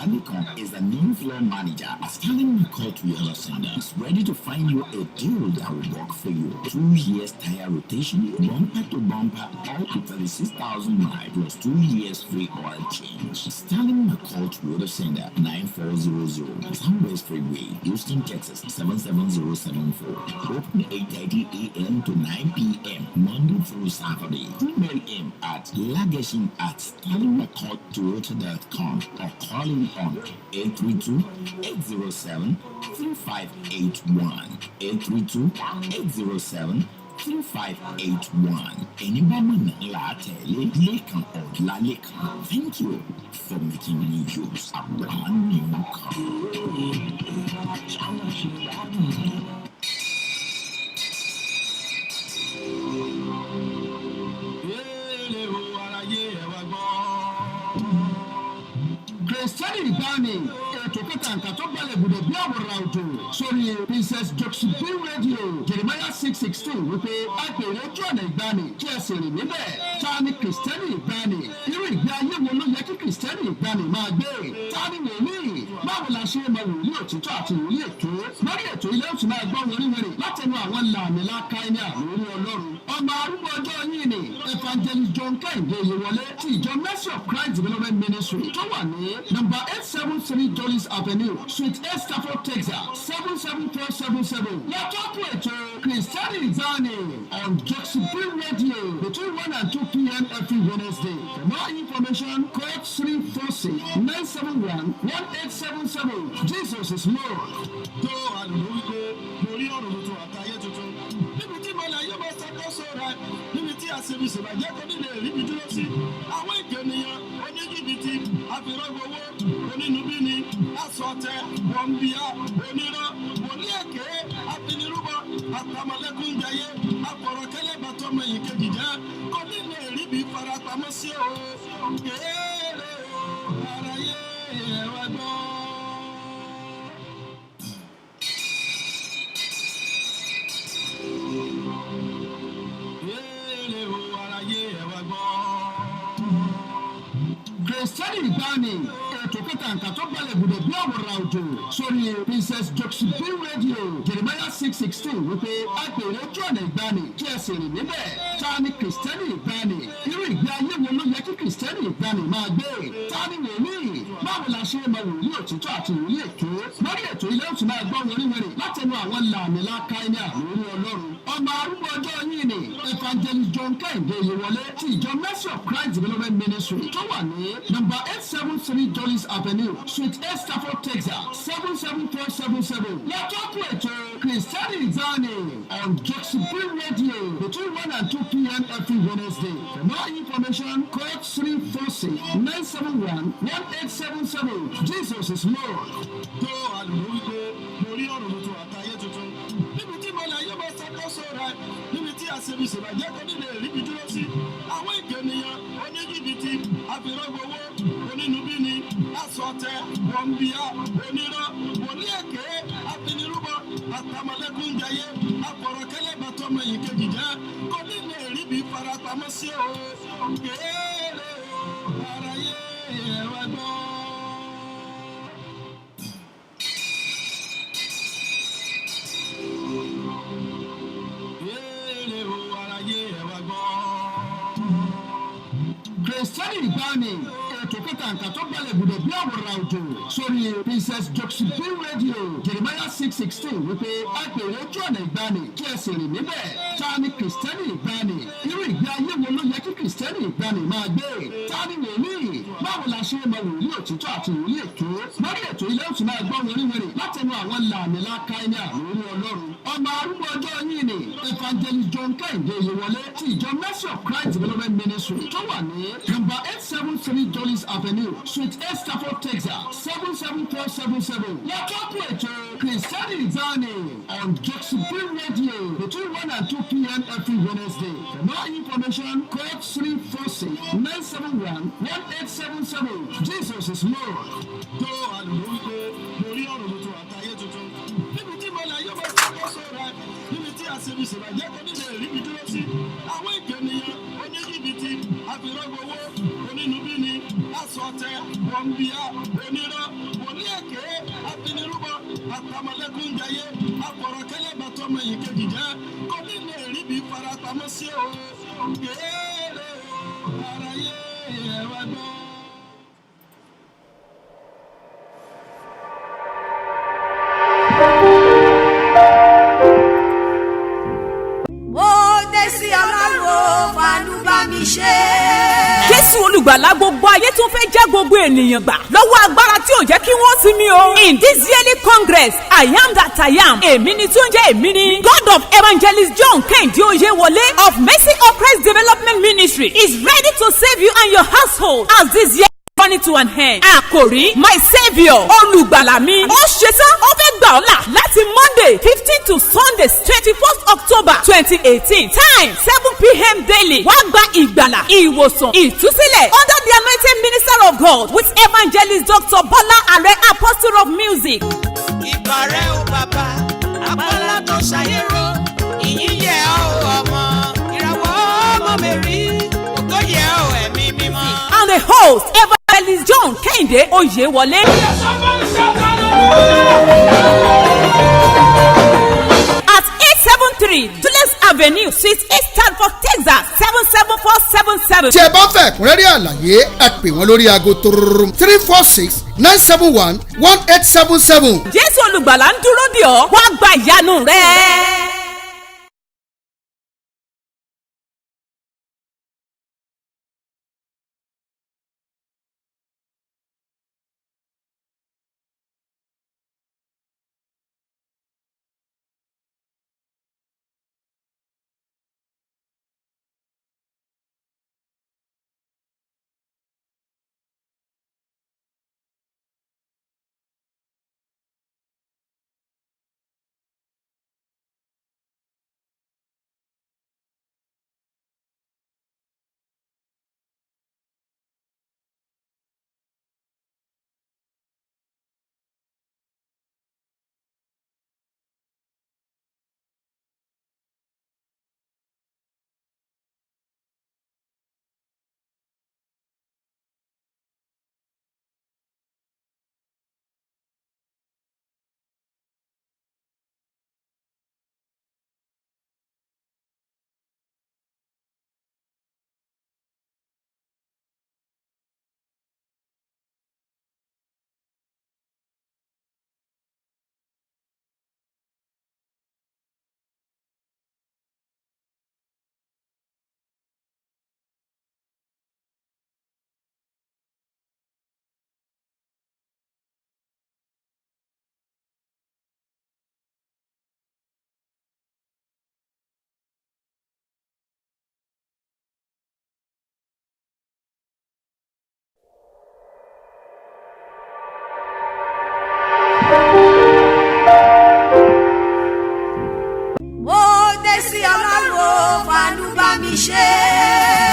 Anikon is a new floor manager at Sterling McCall Toyota Center. Is ready to find you a deal that will work for you. 2 years tire rotation, bumper to bumper, all to 36,000 miles plus 2 years free oil change. Sterling McCall Toyota Center, 9400 Southwest Freeway, Houston, Texas 77074. Open 8:30 a.m. to 9 p.m. Monday through Saturday. Email him at lagashing@sterlingmccalltoyota.com or call him on 832-807-3581. 832-807-3581. Anybody Lekan or Lalekan. Thank you for making me use a brand new car. Christian Bani, ètò kẹtàǹkà tó balẹ̀ gbọdọ̀ bí àwòrán òjò sórí Princess Joxibin Radio Jeremiah 6:16 wípé àpèrè ojú ọ̀nà ìgbani kí ẹ sì rìn níbẹ̀. Ta ni Christian Bani? Irú ìgbé ayé wo ló yẹ kí Christian Bani máa gbé? Ta ni wòlíì? Báwo la ṣe mọ wòlíì òtítọ́ àti wòlíì èké? Lórí ètò ilé òtún máa gbọ́ wẹ̀rẹ̀wẹ̀rẹ̀ látẹnu àwọn làmìlaka ẹni àlórí Ọlọ́run. Ọmọ arúgbó ọjọ́ yìí ni Evangelist John Kẹ́hìndé Oyèwọlé ti ìjọ Mercy of Christ Development Ministry tó wà ní number 873 Dulles Avenue, Suite A, Stafford, Texas 77477. Lọ́tọ́kùn ètò Christian Bani on Joxibin Radio between 1 and 2 p.m. every Wednesday. For more information, call 346-971-1877. Jesus is Lord. Tó àlùmọ́ wípé mo rí ọ̀rọ̀ tuntun àtayé tuntun. Níbi tí mọ̀lẹ́ yóò bá ṣàkóso rẹ̀, níbi tí àṣebíṣèbàjẹ́ kò ní lè ríbi dúró sí. Àwọn ìkànnìyàn oníjìbìtì, àfìrọ́gbowó, onínúbíni, asọ̀tẹ̀, wọ̀nbíà, onírọ́, wòlíì èké, àfinirúbọ, àtàmọ̀lẹ́kùnjayé, àfọ̀rọ̀kẹ́lẹ́ bàtọ́mọ yìí kejì jẹ́. Kò ní lè ríbi farapamọ́ sí o. Kéèrè o, aráyé ẹ̀wẹ̀ gbọ́. Christian Bani, ètò kẹtàǹkà tó balẹ̀ gbọdọ̀ bí àwòrán òjò sórí Princess Joxibin Radio Jeremiah 6:16 wípé àpèrè ojú ọ̀nà ìgbani kí ẹ sì rìn níbẹ̀. Ta ni Christian Bani? Irú ìgbé ayé wo ló yẹ kí Christian Bani máa gbé? Ta ni wòlíì? Báwo la ṣe mọ wòlíì òtítọ́ àti wòlíì èké? Lórí ètò ilé òtún máa gbọ́ wẹ̀rẹ̀wẹ̀rẹ̀ látẹnu àwọn làmìlaka ẹni àlórí Ọlọ́run. Ọmọ arúgbó ọjọ́ yìí ni Evangelist John Kẹ́hìndé Oyèwọlé ti ìjọ Mercy of Christ Development Ministry tó wà ní number 873 Dulles Avenue, Suite A, Stafford, Texas 77477. Lọ́tọ́kùn ètò Christian Bani on Joxibin Radio between 1 and 2 p.m. every Wednesday. For more information, call 346-971-1877. Jesus is Lord. Tó àlùmọ́ wípé mo rí ọ̀rọ̀ tuntun àtayé tuntun. Níbi tí mọ̀lẹ́ yóò bá ṣàkóso rẹ̀, níbi tí àṣebíṣèbàjẹ́ kò ní lè ríbi dúró sí. Àwọn ìkànnìyàn oníjìbìtì, àfìrọ́gbowó, onínúbíni, asọ̀tẹ̀, wọ̀nbíà, onírọ́, wòlíì èké, àfinirúbọ, àtàmọ̀lẹ́kùnjayé, àfọ̀rọ̀kẹ́lẹ́ bàtọ́mọ yìí kejì jẹ́. Kò ní lè ríbi farapamọ́ sí o. Kéèrè o, aráyé ẹ̀wẹ̀ gbọ́. Christian Bani, ètò kẹtàǹkà tó balẹ̀ gbọdọ̀ bí àwòrán òjò sórí Princess Joxibin Radio Jeremiah 6:16 wípé àpèrè ojú ọ̀nà ìgbani kí ẹ sì rìn níbẹ̀. Ta ni Christian Bani? Irú ìgbé ayé wo ló yẹ kí Christian Bani máa gbé? Ta ni wòlíì? Báwo la ṣe mọ wòlíì òtítọ́ àti wòlíì èké? Lórí ètò ilé òtún máa gbọ́ wẹ̀rẹ̀wẹ̀rẹ̀ látẹnu àwọn làmìlaka ẹni àlórí Ọlọ́run. Ọmọ arúgbó ọjọ́ yìí ni Evangelist John Kẹ́hìndé Oyèwọlé ti ìjọ Mercy of Christ Development Ministry tó wà ní number 873 Dulles Avenue, Suite A, Stafford, Texas 77477. Lọ́tọ́kùn ètò Christian Bani on Joxibin Radio between 1 and 2 p.m. every Wednesday. For more information, call 346-971-1877. Jesus is Lord. Tó àlùmọ́ wípé mo rí ọ̀rọ̀ tuntun àtayé tuntun. Níbi tí mọ̀lẹ́ yóò bá ṣàkóso rẹ̀, níbi tí àṣebíṣèbàjẹ́ kò ní lè ríbi dúró sí. Àwọn ìkànnìyàn oníjìbìtì, àfìrọ́gbowó, onínúbíni, asọ̀tẹ̀, wọ̀nbíà, onírọ́, olùgbàlà gbogbo ayé tún fẹ́ já gbogbo ènìyàn gbà lọ́wọ́ agbára tí ò jẹ́ kí wọ́n sinmi o. In this yearly congress I am that I am èmi ni tún jẹ́ èmi ni God of Evangelist John Kehinde Oyewole of Mercy of Christ Development Ministry is ready to save you and your household as this year running to an end. Àkòrí my saviour olùgbàlà mi ó ṣetán ó fẹ́ gbà ọ́ là láti Monday 15 to Sunday 21st October 2018 time 7 p.m. daily wá gba ìgbàlà ìwòsàn ìtúsílẹ̀ under the anointing minister of God with evangelist Dr. Bola Are Apostle of Music. Ìbàrẹ̀ o bàbá àpàlà tó ṣàyẹ̀rọ ìyìn yẹ ọ́ ọmọ ìràwọ̀ ọmọ mẹ́rí ògo yẹ ọ́ ẹ̀mí mímọ́. And the host evangelist John Kehinde Oyewole. At 873 Dulles Avenue Suite 8 Stanford, Texas 77477. tí ẹ bá fẹ́ ẹ̀kúnrẹ́rẹ́ àlàyé ẹ pè wọ́n lórí aago 346-971-1877. Jésù olùgbàlà ń dúró dè ọ́ wá gba ìyanu rẹ̀.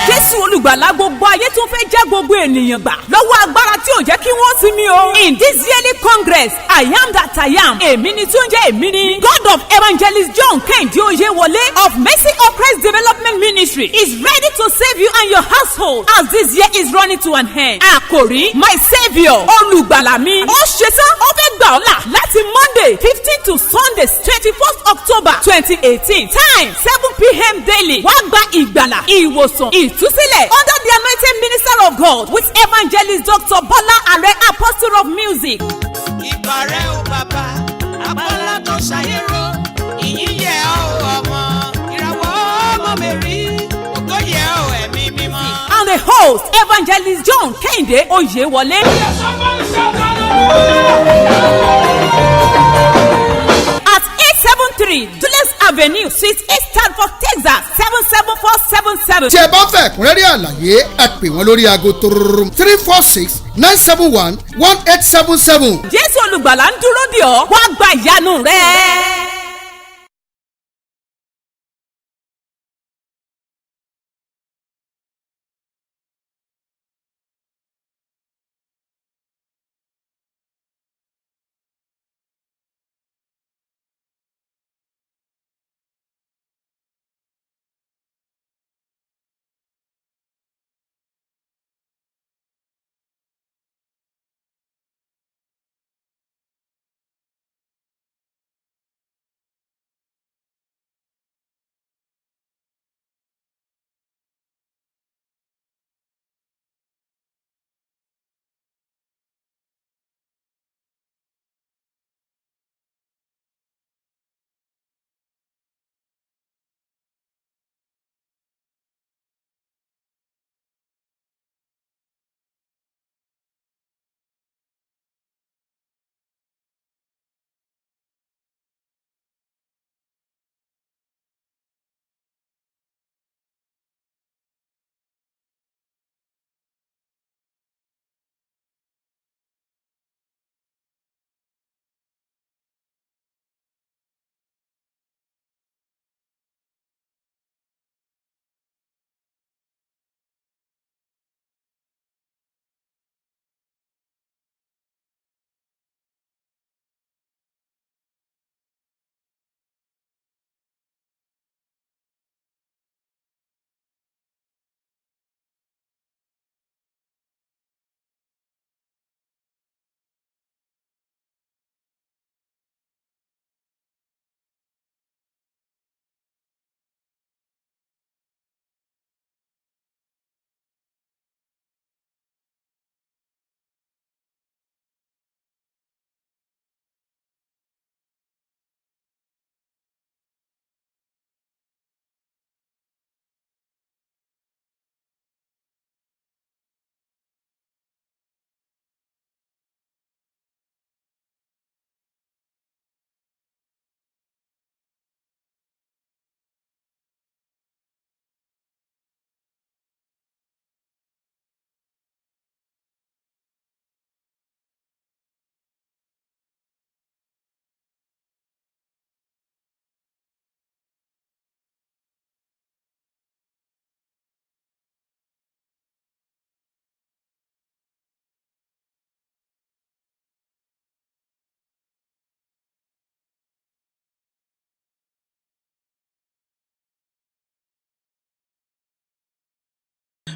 Jésù olùgbàlà gbogbo ayé tún fẹ́ já gbogbo ènìyàn gbà lọ́wọ́ agbára tí ò jẹ́ kí wọ́n sinmi o. In this yearly congress I am that I am èmi ni tún jẹ́ èmi ni God of Evangelist John Kehinde Oyewole of Mercy of Christ Development Ministry is ready to save you and your household as this year is running to an end. Àkòrí my saviour olùgbàlà mi ó ṣetán ó fẹ́ gbà ọ́ là láti Monday 15 to Sunday 21st October 2018 time 7 p.m. daily wá gba ìgbàlà ìwòsàn ìtúsílẹ̀ under the anointing minister of God with evangelist Dr. Bola Are Apostle of Music. Ìbàrẹ̀ o bàbá àpàlà tó ṣàyẹ̀rọ ìyìn yẹ ọ́ ọmọ ìràwọ̀ ọmọ mẹ́rí ògo yẹ ọ́ ẹ̀mí mímọ́. And the host evangelist John Kehinde Oyewole. At 873 Dulles Avenue Suite 8 Stanford, Texas 77477. tí ẹ bá fẹ́ ẹ̀kúnrẹ́rẹ́ àlàyé ẹ pè wọ́n lórí aago 346-971-1877. Jésù olùgbàlà ń dúró dè ọ́ wá gba ìyanu rẹ̀.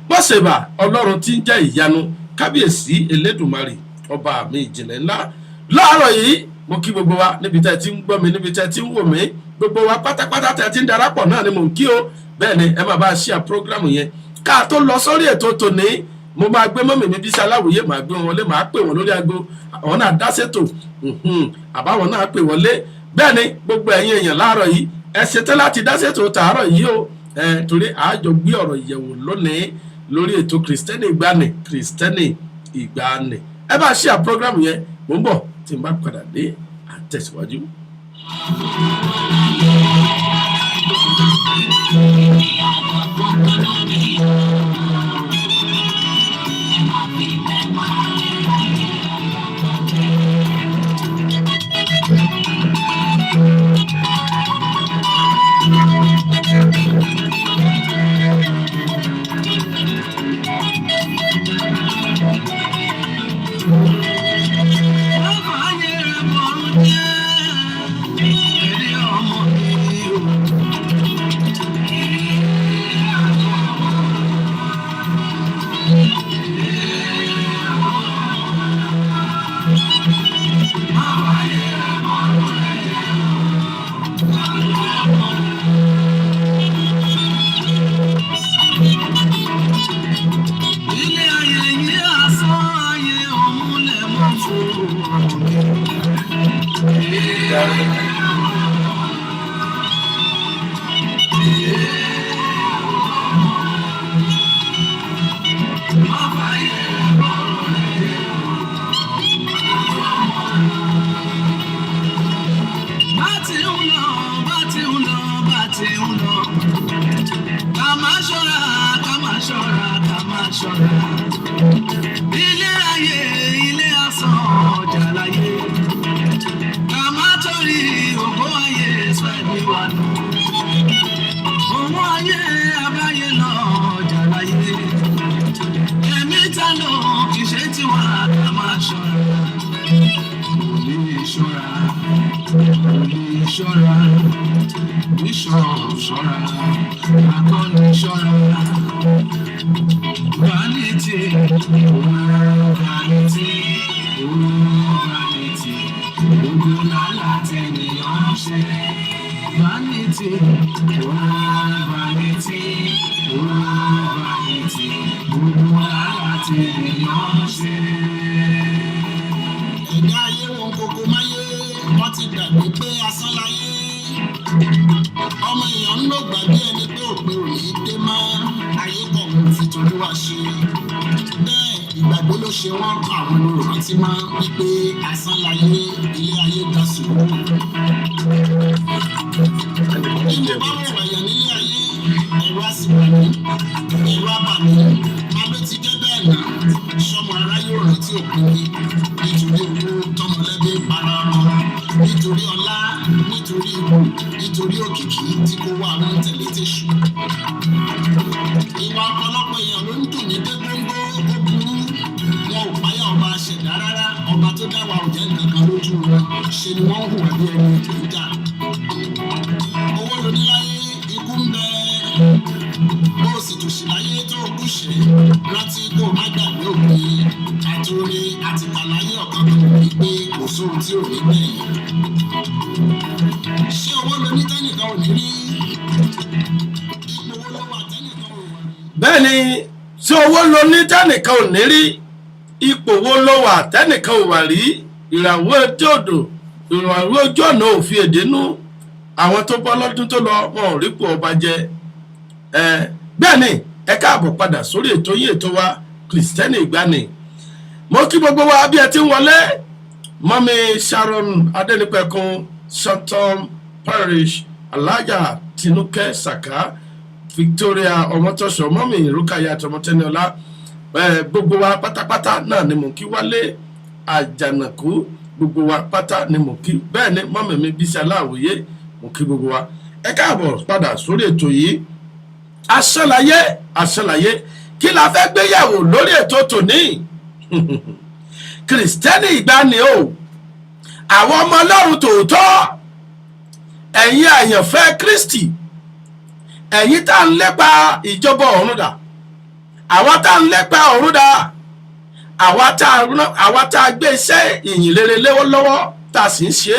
mọ̀sẹ̀bà ọlọ́run tí ń jẹ́ ìyanu kábíyèsí elédùnmarè ọba mi ìjìnlẹ̀ ńlá láàárọ̀ yìí mo kí gbogbo wa níbi tẹ́ ti ń gbọ́ mi níbi tẹ́ ti ń wò mí gbogbo wa pátápátá tẹ́ ti ń darapọ̀ náà ni mò ń kí o bẹ́ẹ̀ ni ẹ máa bá a ṣíà prógrámù yẹn ká tó lọ sórí ètò tòní mo máa gbé mọ́mì mi Bísí Aláwìyé máa gbé wọn wọlé máa pè wọn lórí aago àwọn náà dá sétò àbáwọn náà pè wọlé bẹ́ẹ̀ ni gbogbo ẹ̀yin èèyàn láàárọ̀ yìí ẹ ṣetán láti dá sétò tààrọ̀ yìí o torí àjọ gbé ọ̀rọ̀ ìyẹ̀wò lónìí lórí ètò Kristẹni Ìgbàanì ẹ bá ṣíà prógrámù yẹn mo ń bọ̀ tí n bá padà dé àtẹ̀síwájú. bẹ́ẹ̀ni tí owó lo ní tẹ́nìkan ò ní rí ipò wo ló wà tẹ́nìkan ò wà rí ìràwọ̀ etí odò ìràwọ̀ ojú ọ̀nà òfin èdènú àwọn tó bọ́ lọ́dún tó lọ wọn ò rípò ọba jẹ bẹ́ẹ̀ni ẹ káàbọ̀ padà sórí ètò yìí ètò wa Kristẹni Ìgbàanì mo kí gbogbo wa bí ẹ ti ń wọlé mọ́mí Sharon Adénípẹ̀kun Shantom Parish Alájà Tinúkẹ́ Sàká Victoria Ọmọtọ́ṣọ̀ mọ́mí Rúkàyà Tọmọtẹ́niọlá gbogbo wa pátápátá náà ni mo kí Wálé Àjànàkú gbogbo wa pátá ni mo kí bẹ́ẹ̀ ni mọ́mí mi Bísí Aláwìyé mo kí gbogbo wa ẹ káàbọ̀ padà sórí ètò yìí àṣàlàyé kí la fẹ́ gbéyàwó lórí ètò tòní Kristẹni Ìgbàanì o àwọn ọmọ Ọlọ́run tòótọ́ ẹ̀yin àyànfẹ́ Kristi ẹ̀yin tá ń lépa ìjọba ọ̀run dà àwa tá ń lépa ọ̀run dà, àwa tá gbé iṣẹ́ ìyìn rere lọ́wọ́ tá sì ń ṣe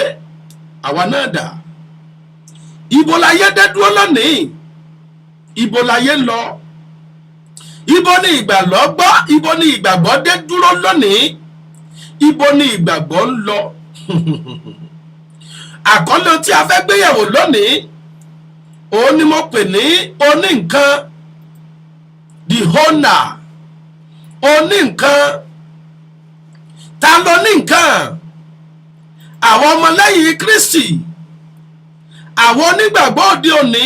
àwa náà dà. Ibo láyé dé dúró lónìí, ibo láyé lọ, ibo ni ìgbàgbọ́ dé dúró lónìí, ibo ni ìgbàgbọ́ ń lọ. Àkọlé tí a fẹ́ gbéyẹ̀wò lónìí òun ni mo pè ní oní nǹkan, the owner, oní nǹkan. Ta ló ní nǹkan? Àwọn ọmọlẹ́yìn Kristi, àwọn onígbàgbọ́ òde òní.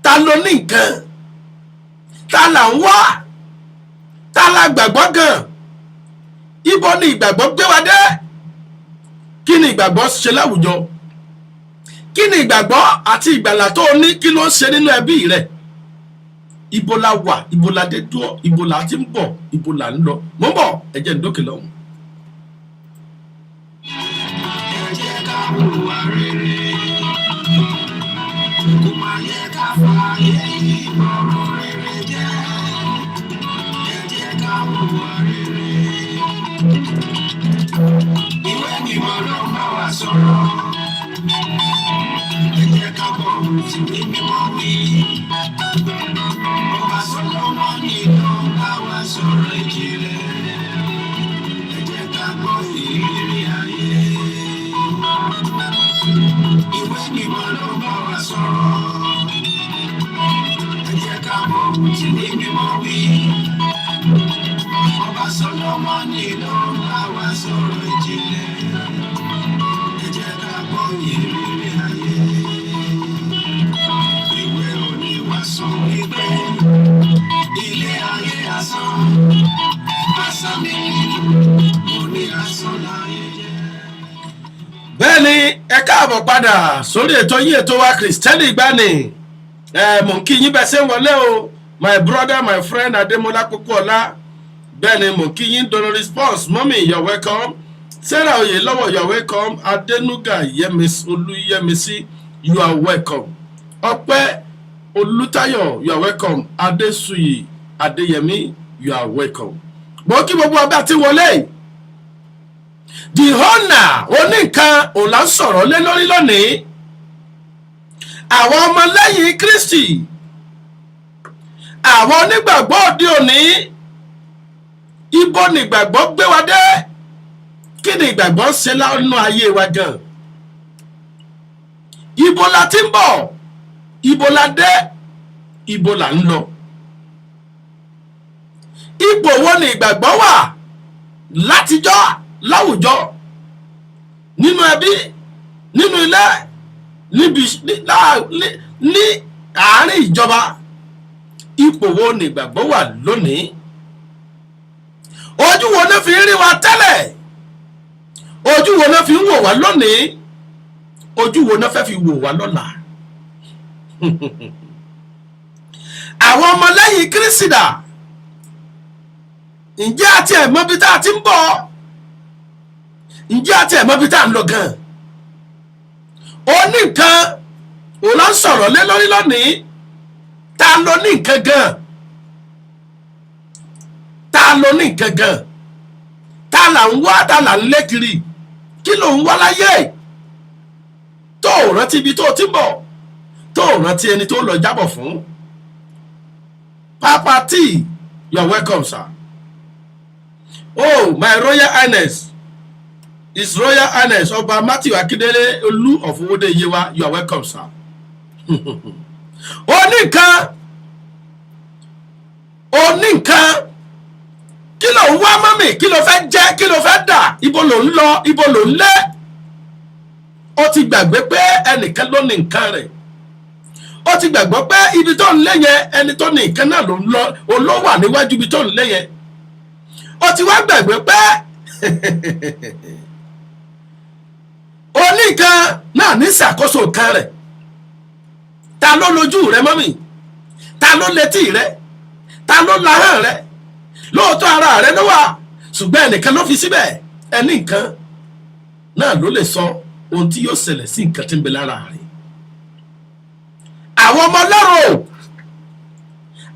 Ta ló ní nǹkan? Ta là ń wá? Ta la gbàgbọ́ gan? Ibo ni ìgbàgbọ́ gbé wa dé? Kí ni ìgbàgbọ́ ṣe láwùjọ? Kí ni ìgbàgbọ́ àti ìgbàlà tó ní kí ló ń ṣe nínú ẹbí rẹ̀? Ibo la wà, ibo la dé dúró, ibo la ti ń bọ̀, ibo la ń lọ. Mo ń bọ̀, ẹ jẹ́ n dókè lọ́hùn. Ẹ jẹ́ ká hùwà rere, kó má yẹ ká fààyè ìmọ̀ràn rere jẹ́. Ẹ jẹ́ ká hùwà rere. Ìwé mímọ́ ló ń bá wa sọ̀rọ̀. Ẹ jẹ́ ká bọ̀ tí ìwé mímọ́ wí. Ọba Sólómọ́nì ló ń bá wa sọ̀rọ̀ ìjìnlẹ̀. Ẹ jẹ́ ká gbọ́ ìrírí ayé. Ìwé mímọ́ ló ń bá wa sọ̀rọ̀. Ẹ jẹ́ ká bọ̀ tí ìwé mímọ́ wí. Ọba Sólómọ́nì ló ń bá wa sọ̀rọ̀ ìjìnlẹ̀. Ẹ jẹ́ ká gbọ́ ìrírí ayé. Ìwé oníwàásù wípé ilé ayé asán, asán ni mo ní asán láyé jẹ́. Bẹ́ẹ̀ ni ẹ káàbọ̀ padà sórí ètò yín, ètò wa Kristẹni Ìgbàanì. Mo ń kí yín bẹ́ẹ̀ ṣe ń wọlé o, my brother, my friend Adémọ́lá Pópóọlá. Bẹ́ẹ̀ ni mo kí yín Dolo Response, mommy you're welcome. Sarah Oyèlọ́wọ̀ you're welcome. Adénúgà Olúyẹmísí you are welcome. Ọpẹ́ Olútáyọ̀ you are welcome. Adésùyì Adéyẹmí you are welcome. Mo kí gbogbo ọba tí wọlé. The owner oníkan òun là ń sọ̀rọ̀ lé lórí lónìí. Àwọn ọmọlẹ́yìn Kristi, àwọn onígbàgbọ́ òde òní. Ibo ni ìgbàgbọ́ gbé wa dé? Kí ni ìgbàgbọ́ ṣe lánàá ayé wa gan? Ibo la ti ń bọ̀? Ibo la dé? Ibo la ń lọ? Ipò wo ni ìgbàgbọ́ wà látijọ́ láwùjọ, nínú ẹbí, nínú ilé, ní àárín ìjọba? Ipò wo ni ìgbàgbọ́ wà lónìí? Ojú wo ló fi ń rí wa tẹ́lẹ̀? Ojú wo ló fi ń wò wá lónìí? Ojú wo ló fẹ́ fi wò wá lọ́la? Àwọn ọmọlẹ́yìn Kristi dà? Ǹjẹ́ àti ẹ̀mọ́ bí tá a ti ń bọ̀? Ǹjẹ́ àti ẹ̀mọ́ bí tá a ń lọ gan? Oní nǹkan òun ló ń sọ̀rọ̀ lé lórí lónìí. Ta ló ní nǹkan gan? Ta ló ní nǹkan gan? Ta là ń wá, ta là ń lé kiri? Kí ló ń wá láyé? Tó ò rántí ibi tó ti ń bọ̀, tó ò rántí ẹni tó lọ jábọ̀ fún. Papa T, you are welcome, sir. Oh, my Royal Highness, His Royal Highness Ọba Matthew Akíndélé Olú of Owódé Yewa, you are welcome, sir. Oníkan, kí ló ń wá mọ́mì? Kí ló fẹ́ jẹ́? Kí ló fẹ́ dà? Ibo ló ń lọ? Ibo ló ń lé? Ó ti gbàgbé pé ẹnìkan ló ní nǹkan rẹ̀. Ó ti gbàgbọ́ pé ibi tó ń lé yẹn, ẹni tó ní nǹkan náà ló ń lọ, òun ló wà níwájú ibi tó ń lé yẹn. Ó ti wá gbàgbé pé oníkan náà ní ìṣàkóso nǹkan rẹ̀. Ta ló lójú rẹ mọ́mì? Ta ló létí rẹ? Ta ló lahàn rẹ? Lóòótọ́ ara rẹ ló wà, ṣùgbọ́n ẹnìkan ló fi síbẹ̀. Ẹni nǹkan náà ló lè sọ ohun tí yóò ṣẹlẹ̀ sí nǹkan tí ń bẹ lára rẹ̀. Àwọn ọmọ Ọlọ́run,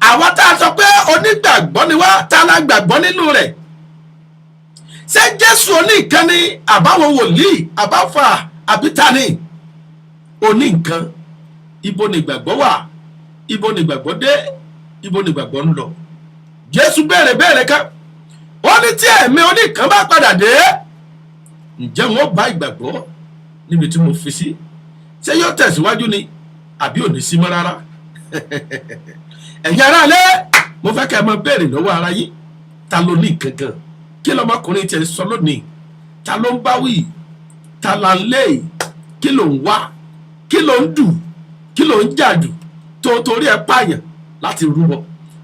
àwọn tá a sọ pé onígbàgbọ́ ni wá tá a la gbàgbọ́ nínú rẹ̀ ṣé Jésù oníkan ni àbáwọn wòlíì àbáfà àbítání oníkan? Ibo ni ìgbàgbọ́ wà? Ibo ni ìgbàgbọ́ dé? Ibo ni ìgbàgbọ́ ń lọ? Jésù béèrè kan ó ní tí ẹ̀mí oníkan bá padà dé ǹjẹ́ wọ́n bá ìgbàgbọ́ níbi tí mo fi sí? Ṣé yóò tẹ̀síwájú ni àbí ò ní sí mọ́ rárá? Ẹ̀yin ará ilé, mo fẹ́ kẹ́ ẹ máa béèrè lọ́wọ́ ara yín, ta ló ní gangan? Kí lọmọkùnrin tiẹ̀ sọ lónìí? Ta ló ń bá wí? Ta là ń lé? Kí ló ń wá? Kí ló ń dù? Kí ló ń jà dù? Tó torí ẹ pààyàn láti rúbọ,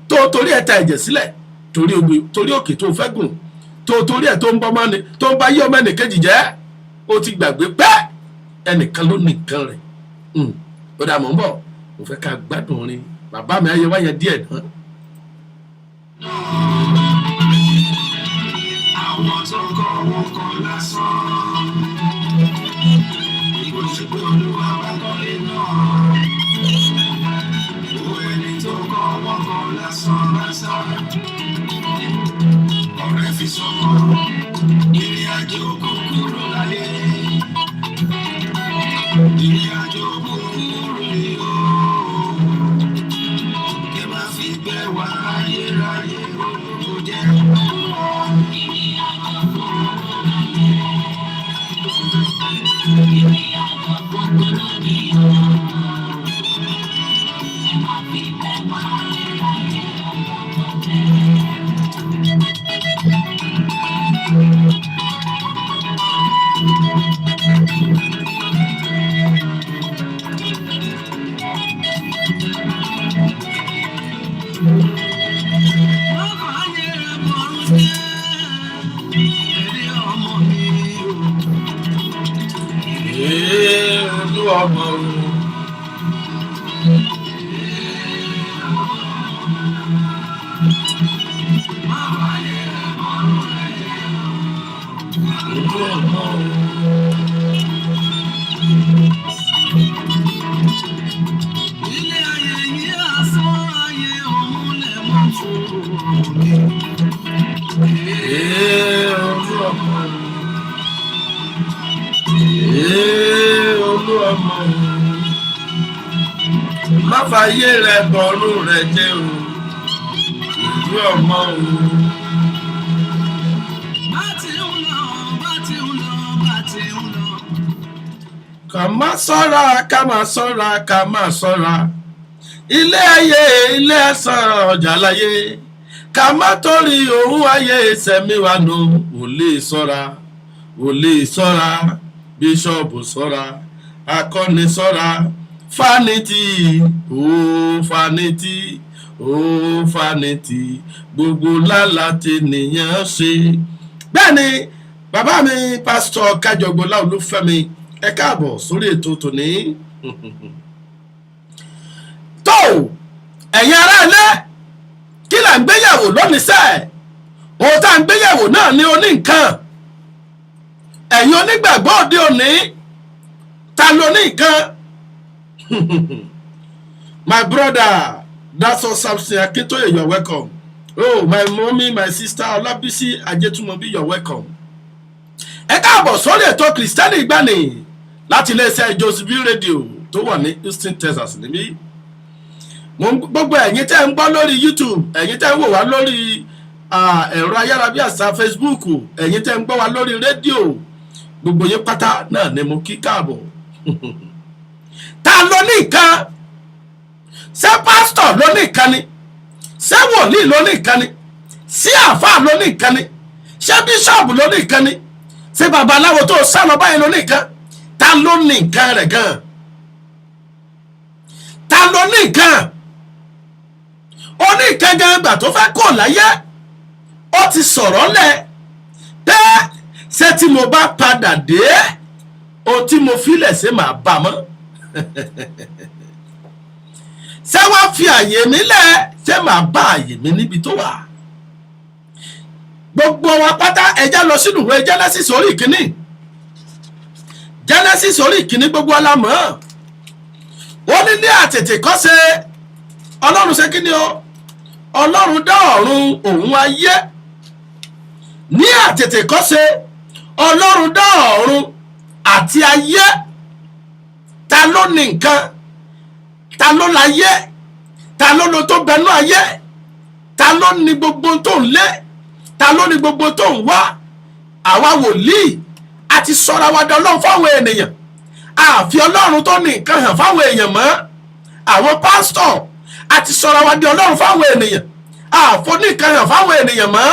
tó torí ẹ ta ẹ̀jẹ̀ sílẹ̀ torí òkè tó fẹ́ gùn, tó torí ẹ tó ń bọ́ mọ́ni, tó ń bá yí ọmọ ẹnìkejì jẹ́. Ó ti gbàgbé pé ẹnìkan ló ní nǹkan rẹ̀. Ó dà mọ́ ń bọ̀, mo fẹ́ ká gbádùn orin bàbá mi ayé wáyé díẹ̀ náà. Àwọn tó kọ́ wọn kọ́ lásán. Ìbò ṣe pé Olúwa bá kọ́lé náà. Owó ẹni tó kọ́ wọn kọ́ lásán. Ọ̀rẹ́ fi sọ́kọ̀ ìrìn àjò kò kúrò láyé. Ìrìn àjò kò kúrò ní o. Kẹ má fi gbẹ́ wá ayérayé olóko jẹ́. Má fàyè rẹ̀ bọ̀rùn rẹ̀ jẹ́ o, ìlú ọmọ o. Ká má ṣọ́ra, ká má ṣọ́ra, ká má ṣọ́ra. Ilé ayé ilé ẹ̀san ọjà láyé. Ká má torí òun ayé ìsẹ̀mí wa nù. Ò lè ṣọ́ra, ò lè ṣọ́ra. Bíṣọ̀bù ṣọ́ra, akọni ṣọ́ra. Fanity, oh fanity, oh fanity, gbogbo lálá tènìyàn ṣe. Bẹ́ẹ̀ni bàbá mi pásítọ̀ Kájọgbọ́lá Olúfẹ́mi, ẹ káàbọ̀ sórí ètò tòní. Tó ẹ̀yin ará ilé, kí là ń gbéyàwó lónìí sẹ́ẹ̀? Ohun tá à ń gbéyàwó náà ní oní nǹkan. Ẹ̀yin onígbàgbọ́ òde òní, ta ló ní nǹkan? My brother, that's all Samson Akintoye, you're welcome. Oh, my mommy, my sister Olabisi Ajetumobi, you're welcome. Ẹ káàbọ̀ sórí ètò Kristẹni Ìgbàanì láti iléeṣẹ́ Joseph Radio tó wà ní Houston, Texas níbí. Gbogbo ẹ̀yin tẹ́ ń gbọ́ lórí YouTube, ẹ̀yin tẹ́ ń wò wá lórí ẹ̀rọ ayárabíàṣá Facebook, ẹ̀yin tẹ́ ń gbọ́ wá lórí rédíò, gbogbo yín pátá náà ni mo kí káàbọ̀. Ta ló ní nǹkan? Ṣé pásítọ̀ ló ní nǹkan ni? Ṣé wòlíì ló ní nǹkan ni? Ṣé àfáà ló ní nǹkan ni? Ṣé bíṣọ̀bù ló ní nǹkan ni? Ṣé babaláwo tó sá lọ báyìí ló ní nǹkan? Ta ló ní nǹkan rẹ̀ gan? Ta ló ní nǹkan? Ó ní nǹkan gan gbà tó fẹ́ kó láyé. Ó ti sọ̀rọ̀ lẹ̀ pé ṣé tí mo bá padà dé ohun tí mo filẹ̀ ṣe máa bà mọ́. Ṣé wọ́n fi àyè mi lẹ̀ ṣé máa bá àyè mi níbi tó wà? Gbogbo wa pátá ẹja lọ sínú ìwé Genesis orí ìkíní. Genesis orí ìkíní gbogbo alámọ̀. Ó ní àtètè kọ́ṣe Ọlọ́run ṣe kí ni o? ọlọ́run dá ọ̀run òun ayé. Ní àtètèkọ́ṣe ọlọ́run dá ọ̀run àti ayé. Ta ló ní nǹkan? Ta ló láyé? Ta ló lo tó bẹnú ayé? Ta ló ní gbogbo tó ń lé? Ta ló ní gbogbo tó ń wá? Àwa wòlíì àti sọra wa dá ọlọ́run fáwọn ènìyàn. Àfi ọlọ́run tó ní nǹkan hàn fáwọn èèyàn mọ́. Àwọn pásítọ̀ àti sọra wa dá ọlọ́run fáwọn ènìyàn. Àfọ ní nǹkan hàn fáwọn ènìyàn mọ́.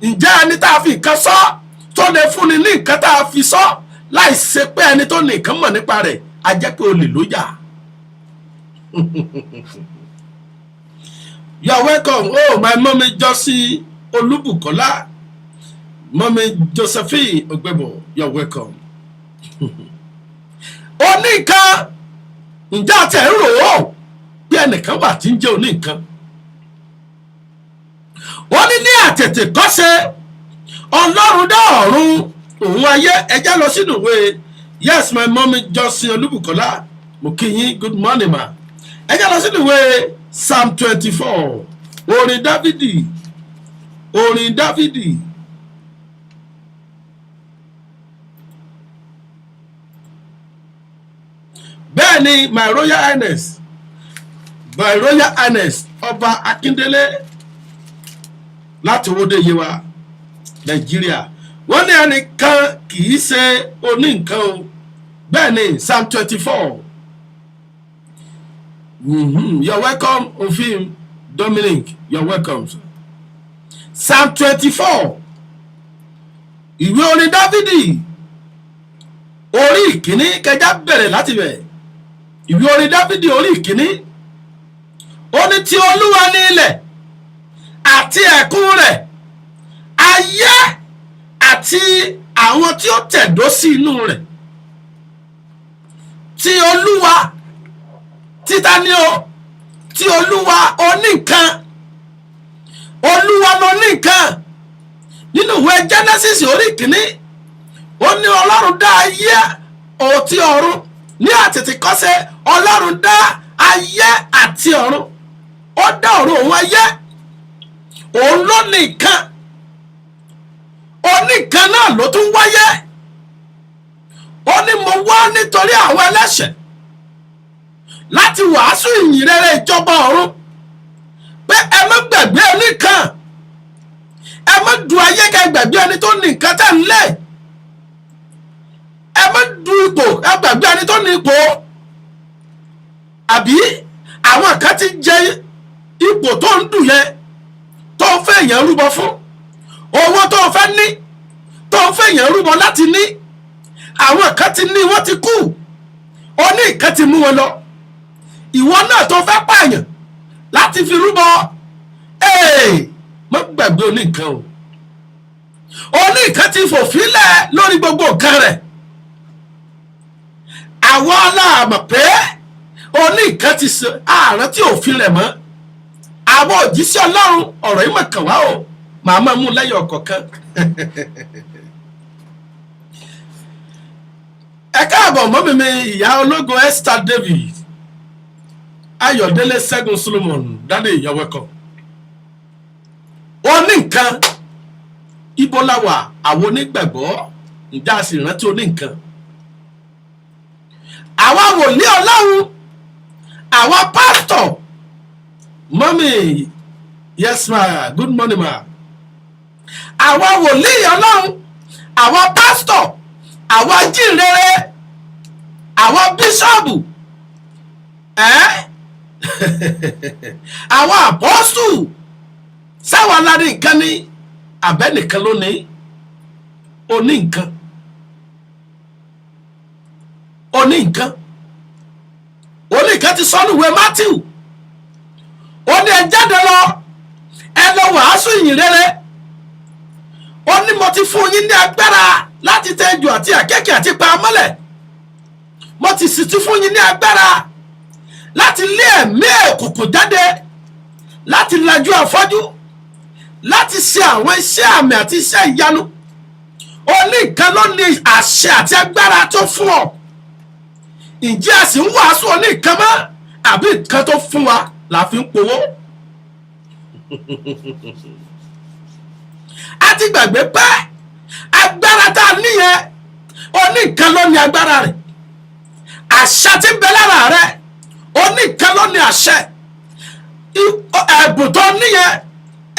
Ǹjẹ́ ẹni tá a fi nǹkan sọ tó lè fúnni ní nǹkan tá a fi sọ láì ṣe pé ẹni tó ní nǹkan mọ̀ nípa rẹ̀ a jẹ́ pé olè ló jà. You are welcome. Oh, my mommy Josie Olubukola, mommy Josephine Ogbebo, you are welcome. Oníkan ǹjẹ́ àti ẹ̀ ń rò ó bí ẹnìkan wà tí ń jẹ́ oníkan. Wọ́n ní àtètèkọ́ṣe ọlọ́run dá ọ̀run òun ayé. Ẹjẹ́ lọ sínú ìwé yes my mommy Josie Olubukola mo kí yín good morning ma. Ẹjẹ́ lọ sínú ìwé Psalm 24 orin Dáfídì bẹ́ẹ̀ ni my royal highness ọba Akíndélé láti Owódé Yewa Nàìjíríà wọ́n ní ẹnìkan kì í ṣe oníǹkan o. Bẹ́ẹ̀ ni Psalm 24. You're welcome, Ofim Dominic. You're welcome. Psalm 24. Ìwé orin Dáfídì. Orí ìkíní kẹjá bẹ̀rẹ̀ láti bẹ̀. Ìwé orin Dáfídì orí ìkíní. Ó ní ti Olúwa ní ilẹ̀ àti ẹ̀kún rẹ̀, ayé àti àwọn tí ó tẹ̀dó sí inú rẹ̀. Ti Olúwa títa ní o, ti Olúwa oníkan, Olúwa ló níkan. Nínú ìwé Genesis orí ìkíní ó ní Ọlọ́run dá ayé òtí ọ̀run. Ní àtètèkọ́ṣe Ọlọ́run dá ayé àti ọ̀run. Ó dá ọ̀run òun ayé. Òun ló nìkan. Oníkan náà ló tún wáyé. Ó ní mo wá nítorí àwọn ẹlẹ́ṣẹ̀ láti wàásù ìyìn rere ìjọba ọ̀run pé ẹ má gbàgbé oníkan, ẹ má du ayé ká gbàgbé ẹni tó ní nǹkan tẹ̀ ń lé, ẹ má du ipò ẹ gbàgbé ẹni tó ní ipò. Àbí àwọn kan ti jẹ ipò tó ń dù yẹn tó ń fẹ́ èèyàn rúbọ fún, owó tó ń fẹ́ ní tó ń fẹ́ èèyàn rúbọ láti ní. Àwọn kan ti ní wọ́n ti kú, oní nǹkan ti mú wọn lọ. Ìwọ náà tó fẹ́ pààyàn láti fi rúbọ má gbàgbé oní nǹkan o. Oní nǹkan ti fòfílẹ̀ lórí gbogbo nǹkan rẹ̀. Àwọn aláàmọ̀ pé oní nǹkan ti ṣe ààrẹ tí òfin rẹ̀ mọ́. Àwọn òjíṣẹ́ Ọlọ́run ọ̀rọ̀ yìí mọ̀ kàn wá o, màá máa mú lẹ́yìn ọ̀kọ̀ọ̀kan. Ẹ káàbọ̀ mọ́mí mi ìyá ológun Esther David Ayọ̀délé Ṣẹ́gun Solomon Daddy you're welcome. Oníkan ibo la wà àwọn onígbàgbọ́ ǹjẹ́ a sì rántí oníkan. Àwa wòlíì Ọlọ́run, àwa pásítọ̀ mọ́mí yes ma good morning ma. Àwa wòlíì Ọlọ́run, àwa pásítọ̀, àwa jíǹrere, àwa bíṣọ́ọ̀bù, àwọn àpọ́sù sáwọn aládé nǹkan ní abẹ́nìkan lónìí. Oníkan ti sọ́nù ìwé Matthew. Ó ní ẹ jáde lọ ẹ lọ wàásù ìyìn rere. Ó ní mo ti fún yín ní agbára láti tẹ ejò àti àkekèé àti pa mọ́lẹ̀. Mo ti sì ti fún yín ní agbára láti lé ẹ̀mí òkùnkùn jáde, láti lajú afọ́jú, láti ṣe àwọn iṣẹ́ àmì àti iṣẹ́ ìyanu. Oníkan ló ní àṣẹ àti agbára tó fún ọ. Ǹjẹ́ a sì ń wàásù oníkan mọ́ àbí nǹkan tó fún wa la fi ń powó? a ti gbàgbé pé agbára tá a níyẹn oníkan ló ní agbára rẹ̀, àṣẹ tí ń bẹ lára rẹ̀ oníkan ló ní àṣẹ, ẹ̀bùn tó níyẹn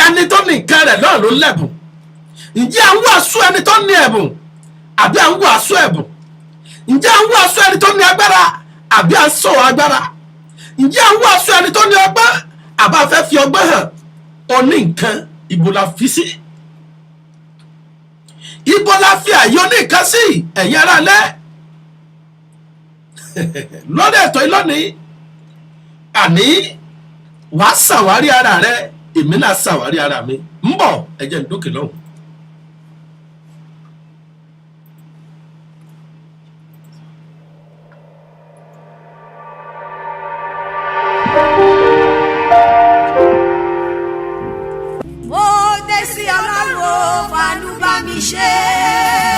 ẹni tó ní nǹkan rẹ̀ náà ló lẹ́bùn. ǹjẹ́ à ń wàásù ẹni tó ní ẹ̀bùn àbí à ń wàásù ẹ̀bùn? ǹjẹ́ à ń wàásù ẹni tó ní agbára àbí à ń sọ̀rọ̀ agbára? ǹjẹ́ à ń wàásù ẹni tó ní ọgbọ́n àbá fẹ́ fi ọgbọ́n hàn? oní nǹkan ibo la fi sí? ibo la fi àyè oní nǹkan sí? ẹ̀yin ará lẹ́ lórí ètò ìlónìí àní wàá ṣàwárí ara rẹ, èmi náà ṣàwárí ara mi. ń bọ̀ ẹ jẹ́ n dókè lọ́hùn.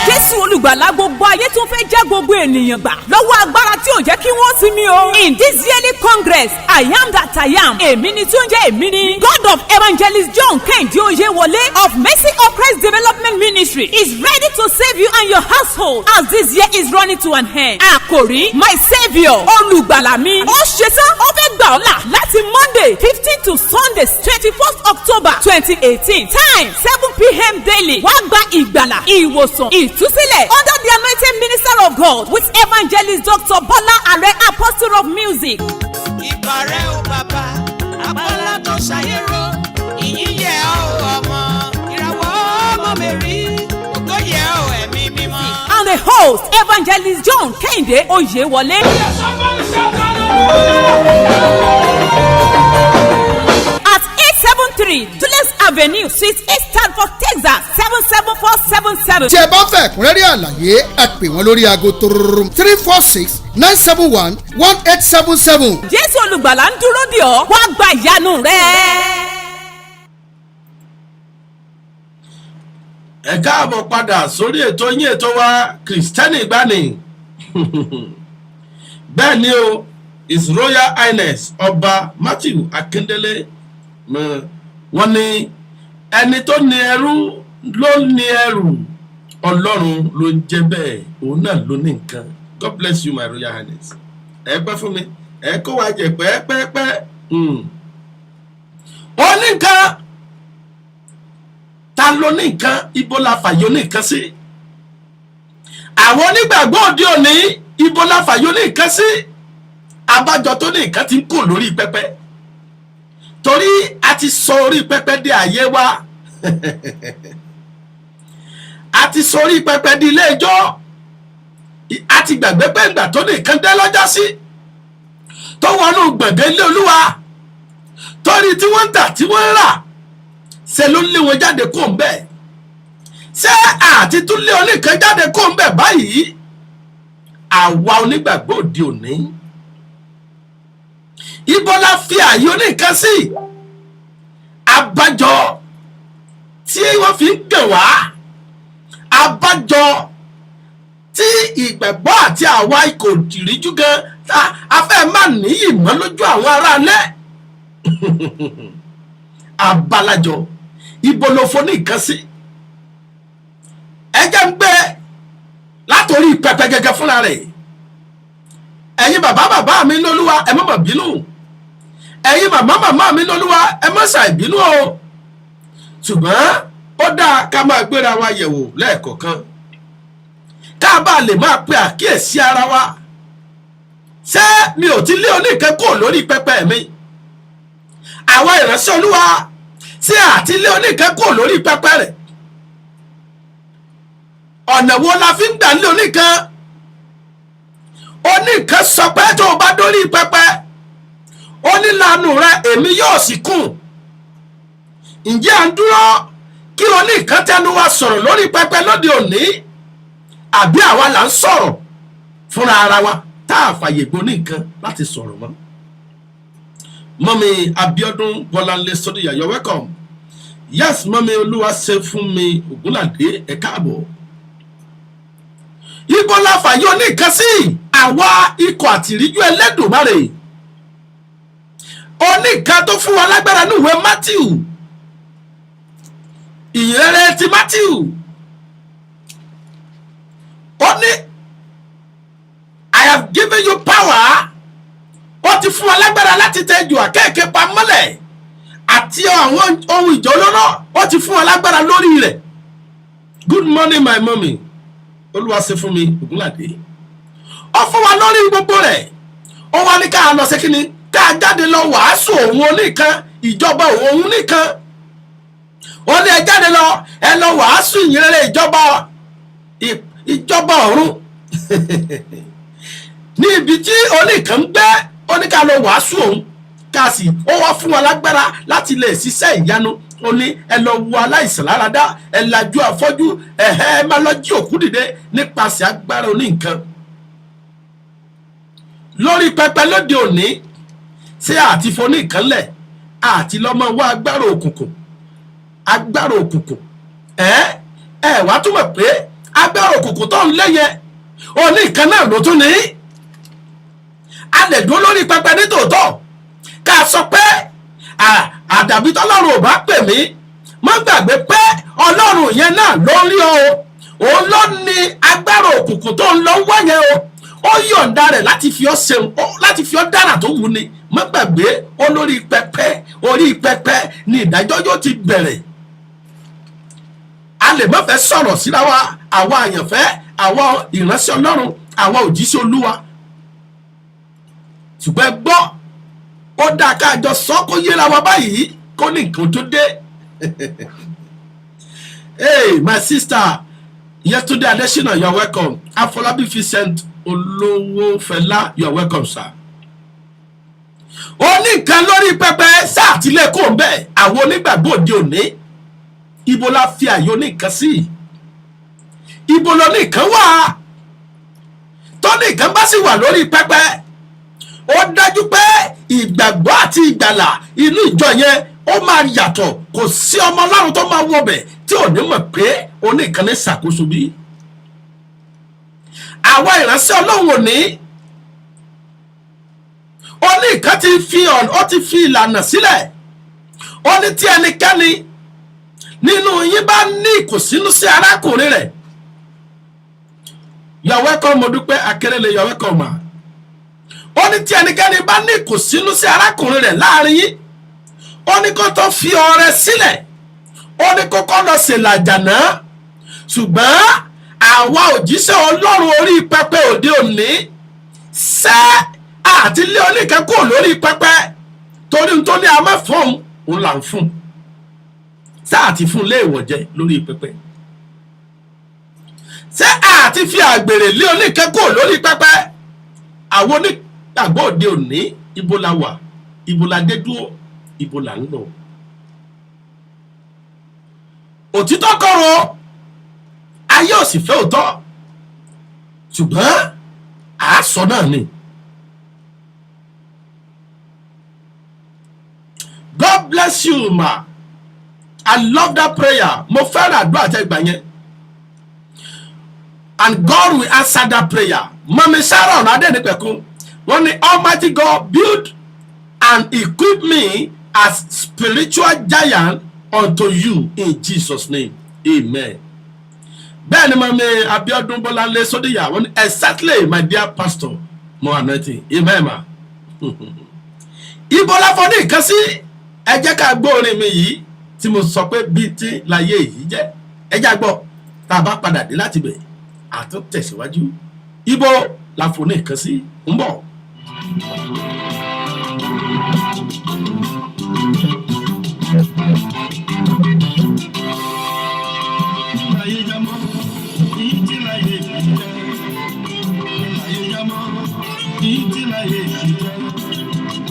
Jésù olùgbàlà gbogbo ayé tó fẹ́ já gbogbo ènìyàn gbà lọ́wọ́ agbára tí ò jẹ́ kí wọ́n sinmi o. In this yearly congress, I am that I am. Èmi ni tí ó ń jẹ́ èmi ni. God of Evangelist John Kehinde Oyewole of Mercy of Christ Development Ministry is ready to save you and your household as this year is running to an end. Àkòrí My Saviour olùgbàlà mi. Ó ṣetán ó fẹ́ gbà ọ́ là láti Monday 15 to Sunday 21st October 2018. Time 7 p.m. daily. Wá gba ìgbàlà, ìwòsàn, ìtúsílẹ̀ under the anointing minister of God with evangelist Dr. Bola Are, apostle of music. Ìbàrẹ̀ o bàbá, abọ́lá tó ṣàyẹ̀rọ, ìyìn yẹ ọ́ ọmọ, ìràwọ̀ ọmọ mẹ́rí, ògo yẹ ọ́ ẹ̀mí mímọ́. And the host, evangelist John Kehinde Oyewole. At 873 Tules Avenue, Suite 8 Stanford, Texas 77477. tí ẹ bá fẹ́ ẹ̀kúnrẹ́rẹ́ àlàyé ẹ pè wọ́n lórí aago tòròròm 346-971-1877. Jésù olùgbàlà ń dúró dè ọ́, wá gba ìyanu rẹ̀. ẹ káàbọ̀ padà sórí ètò yín, ètò wa Kristẹni Ìgbàanì. bẹ́ẹ̀ ni o, His Royal Highness Ọba Matthew Akindele wọ́n ní ẹni tó ní ẹrú ló ní ẹrù, Ọlọ́run ló ń jẹ́ bẹ́ẹ̀, òun náà ló ní nǹkan. God bless you, my Royal Highness. ẹ pẹ́ fún mi, ẹ kó wa jẹ pẹ́ẹ́pẹ́ẹ́pẹ́. ó ní nǹkan, ta ló ní nǹkan? Ibo la fàyọ ní nǹkan sí? àwọn onígbàgbọ́ òde òní, ibo la fàyọ ní nǹkan sí? abájọ tó ní nǹkan ti ń kò lórí pẹpẹ, torí a ti sọ orí pẹpẹ di àyè wa. a ti sọ orí pẹpẹ di ilé ẹjọ́. a ti gbàgbé pé ìgbà tó ní nǹkan dé lọ́jọ́ sí, tó wọnú gbọ̀ngàn ilé Olúwa, torí tí wọ́n ń tà tí wọ́n ń rà, ṣe ló lé wọn jáde kó ń bẹ̀. ṣé àti tún lé oníkan jáde kó ń bẹ̀ báyìí? àwa onígbàgbọ́ òde òní, ibo la fi àyè oníkan sí? abájọ tí wọ́n fi ń gàn wá, abájọ tí ìgbàgbọ́ àti àwa ikọ̀ ìrìjú gan afẹ́ má níyì mọ́ lójú àwọn aráalé. abalajọ ibo ló fo ní nǹkan sí? ẹjẹ ń gbé látòrí pẹpẹ gẹ́gẹ́ fúnra rẹ̀. ẹ̀yin bàbá mi lólúwa ẹ má mà bínú, ẹ̀yin màmá mi lólúwa ẹ má ṣàì bínú o. ṣùgbọ́n ó dáa ká máa gbéra wa yẹ̀wò lẹ́ẹ̀kọ̀ọ̀kan, ká bá lè máa pe àkíyèsí ara wa. ṣé mi ò ti lé oníkan kúrò lórí pẹpẹ mi? àwọn ìránṣẹ́ Olúwa ṣé àti lé oníkan kúrò lórí pẹpẹ rẹ̀? ọ̀nà wo la fi ń gbà lé oníkan? oníkan sọ pé tó o bá dórí pẹpẹ, ó ní lanu rẹ èmi yóò sì kùn. ǹjẹ́ à ń dúró kí oníkan tẹnu wa sọ̀rọ̀ lórí pẹpẹ lóde òní, àbí àwa là ń sọ̀rọ̀ fúnra ara wa tá a fàyè gbọ́ nìkan láti sọ̀rọ̀ mọ́? Mọ́mi Abíọ́dún Bọ́láńlé Sọ́díyà, you're welcome. Yes, mọ́mi Olúwaṣẹ́fúnmi Ògúnládé, ẹ káàbọ̀. Ibo la fàyè oníkan sí? àwa ikọ̀ àtìríjú Ẹlẹ́dùmarè. Oníkan tó fún wa lágbára ní ìwé Matthew ìyìnrere ti Matthew ó ní I have given you power, ó ti fún wa lágbára láti tẹ jù àkéèké pa mọ́lẹ̀ àti àwọn ohun ìjà olóró, ó ti fún wa lágbára lórí rẹ̀. Good morning my mommy, Olúwa ṣe fún mi Ògúnládé. Ó fún wa lórí gbogbo rẹ̀, ó wá ní ká lọ ṣe kíni, ká jáde lọ wàásù òun oníkan, ìjọba òun nìkan. Ó ní ẹ jáde lọ, ẹ lọ wàásù ìyìnrere ìjọba ọ̀run. Ní ibi tí oníkan ń gbé, ó ní ká lọ wàásù òun, ká sì ó wá fún wa lágbára láti lè ṣiṣẹ́ ìyanu. Ó ní ẹ lọ wo aláìsàn láradá, ẹ lajú afọ́jú, ẹ máa lọ jí òkú dìde nípasẹ̀ agbára oníkan. Lórí pẹpẹ lóde òní, ṣé àti foni ìkànlẹ̀ àti lọ́mọ wá agbára òkùnkùn, ẹ wá túmọ̀ pé agbára òkùnkùn tó ń lé yẹn òní ìkan náà ló tún ní. A lè dúró lórí pẹpẹ nítòótọ́ ká sọ pé àdàbí tọ́lọ́run ò bá pè mí, má gbàgbé pé ọlọ́run yẹn náà ló rí ọ o, òun ló ní agbára òkùnkùn tó ń lọ wá yẹn o, ó yọ̀ǹda rẹ̀ láti fi ọ́ ṣeun, láti fi ọ́ dára tó wù ni. Má gbàgbé olórí pẹpẹ, orí pẹpẹ ni ìdájọ́ yóò ti bẹ̀rẹ̀. A lè má fẹ́ sọ̀rọ̀ síra wa, àwa àyànfẹ́, àwa ìránṣẹ́ ọlọ́run, àwa òjíṣẹ́ olúwa, ṣùgbọ́n gbọ́ ó dá ká jọ sọ kó yéra wa báyìí kó ní nǹkan tó dé. Hey my sister Yetunde Adesina, you are welcome. Afolabi Vincent Olówófẹlá, you are welcome sir. Ó ní nǹkan lórí pẹpẹ sáà tí lè kó ń bẹ àwọn onígbàgbọ́ òde òní. Ibo la fi àyè oníkan sí? Ibo ló nìkan wà? Tó nìkan bá sì wà lórí pẹpẹ, ó dájú pé ìgbàgbọ́ àti ìgbàlà inú ìjọ yẹn ó máa yàtọ̀. Kò sí ọmọ Ọlọ́run tó máa wọbẹ̀ tí ò ní mọ̀ pé oníkan ní ṣàkóso bí. Àwa ìránṣẹ́ Ọlọ́run òní, oníkan ti fi ìlànà sílẹ̀. Ó ní tí ẹnikẹ́ni nínú yín bá ní ìkùnsínú sí arákùnrin rẹ̀, you are welcome Modúpẹ́ Akérèlé, you are welcome ma. Ó ní tí ẹnikẹ́ni bá ní ìkùnsínú sí arákùnrin rẹ̀ láàrin yín, ó ní kó tó fi ọrẹ sílẹ̀, ó ní kókó lọ ṣèlàjà náà. Ṣùgbọ́n àwa òjíṣẹ́ Ọlọ́run orí pẹpẹ òde òní ṣẹ́ àti lé oníkan kúrò lórí pẹpẹ torí tó ní a máa fún òun là ń fún. Ṣé àti fún lé ìwọ̀ jẹ lórí pẹpẹ? Ṣé àti fi àgbèrè lé oníkan kúrò lórí pẹpẹ? Àwọn onígbàgbọ́ òde òní, ibo la wà, ibo la dé dúró, ibo la ń lọ. Òtítọ́ kọ̀rọ̀, ayé ò sì fẹ́ òótọ́, ṣùgbọ́n àásọ náà ni. God bless you ma. I love that prayer. Mo fẹ́ràn àdúrà tẹ́ gbà yẹn. And God will answer that prayer. Mami Sharon Adenipekun, when the Almighty God build and equip me as spiritual giant unto you in Jesus' name. Amen. Bẹ́ẹ̀ni Mami Abiodun Bolanle Sodiya, when exactly my dear pastor, more anointing. Amen ma. Ibo la fọ́ ní ìkànsí, ẹ jẹ́ ká gbọ́ orin mi yìí tí mo sọ pé bí tí láyé yìí jẹ́. Ẹ jẹ́ gbọ́, tá a bá padà dé láti bẹ̀, àtún tẹ̀síwájú. Ibo la fọ́ ní ìkànsí, ń bọ̀.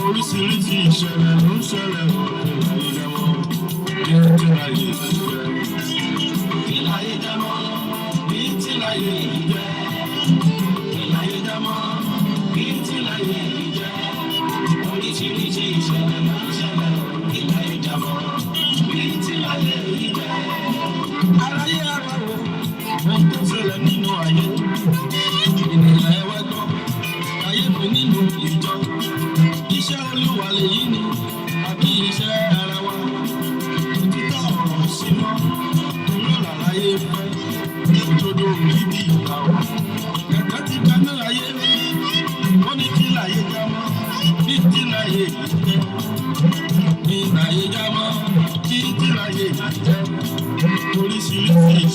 Oríṣiríṣi ìṣẹ̀lẹ̀ ló ń ṣẹlẹ̀ ìlàyé jámọ́ bí tí láyé ìjẹ́ ìlàyé jámọ́ bí tí láyé ìjẹ́ oríṣiríṣi ìṣẹ̀lẹ̀ ló ń ṣẹlẹ̀ ìlàyé jámọ́ bí tí láyé ìjẹ́ aráyé ara wo wọ́n tó ṣẹlẹ̀ nínú ayé ènìyàn ẹwẹ́ gan ayé kò nínú ìjọ. Iṣẹ́ Olúwa lèyí ni àbí iṣẹ́ ara wa òtítọ́ ọ̀rọ̀ sí mọ́.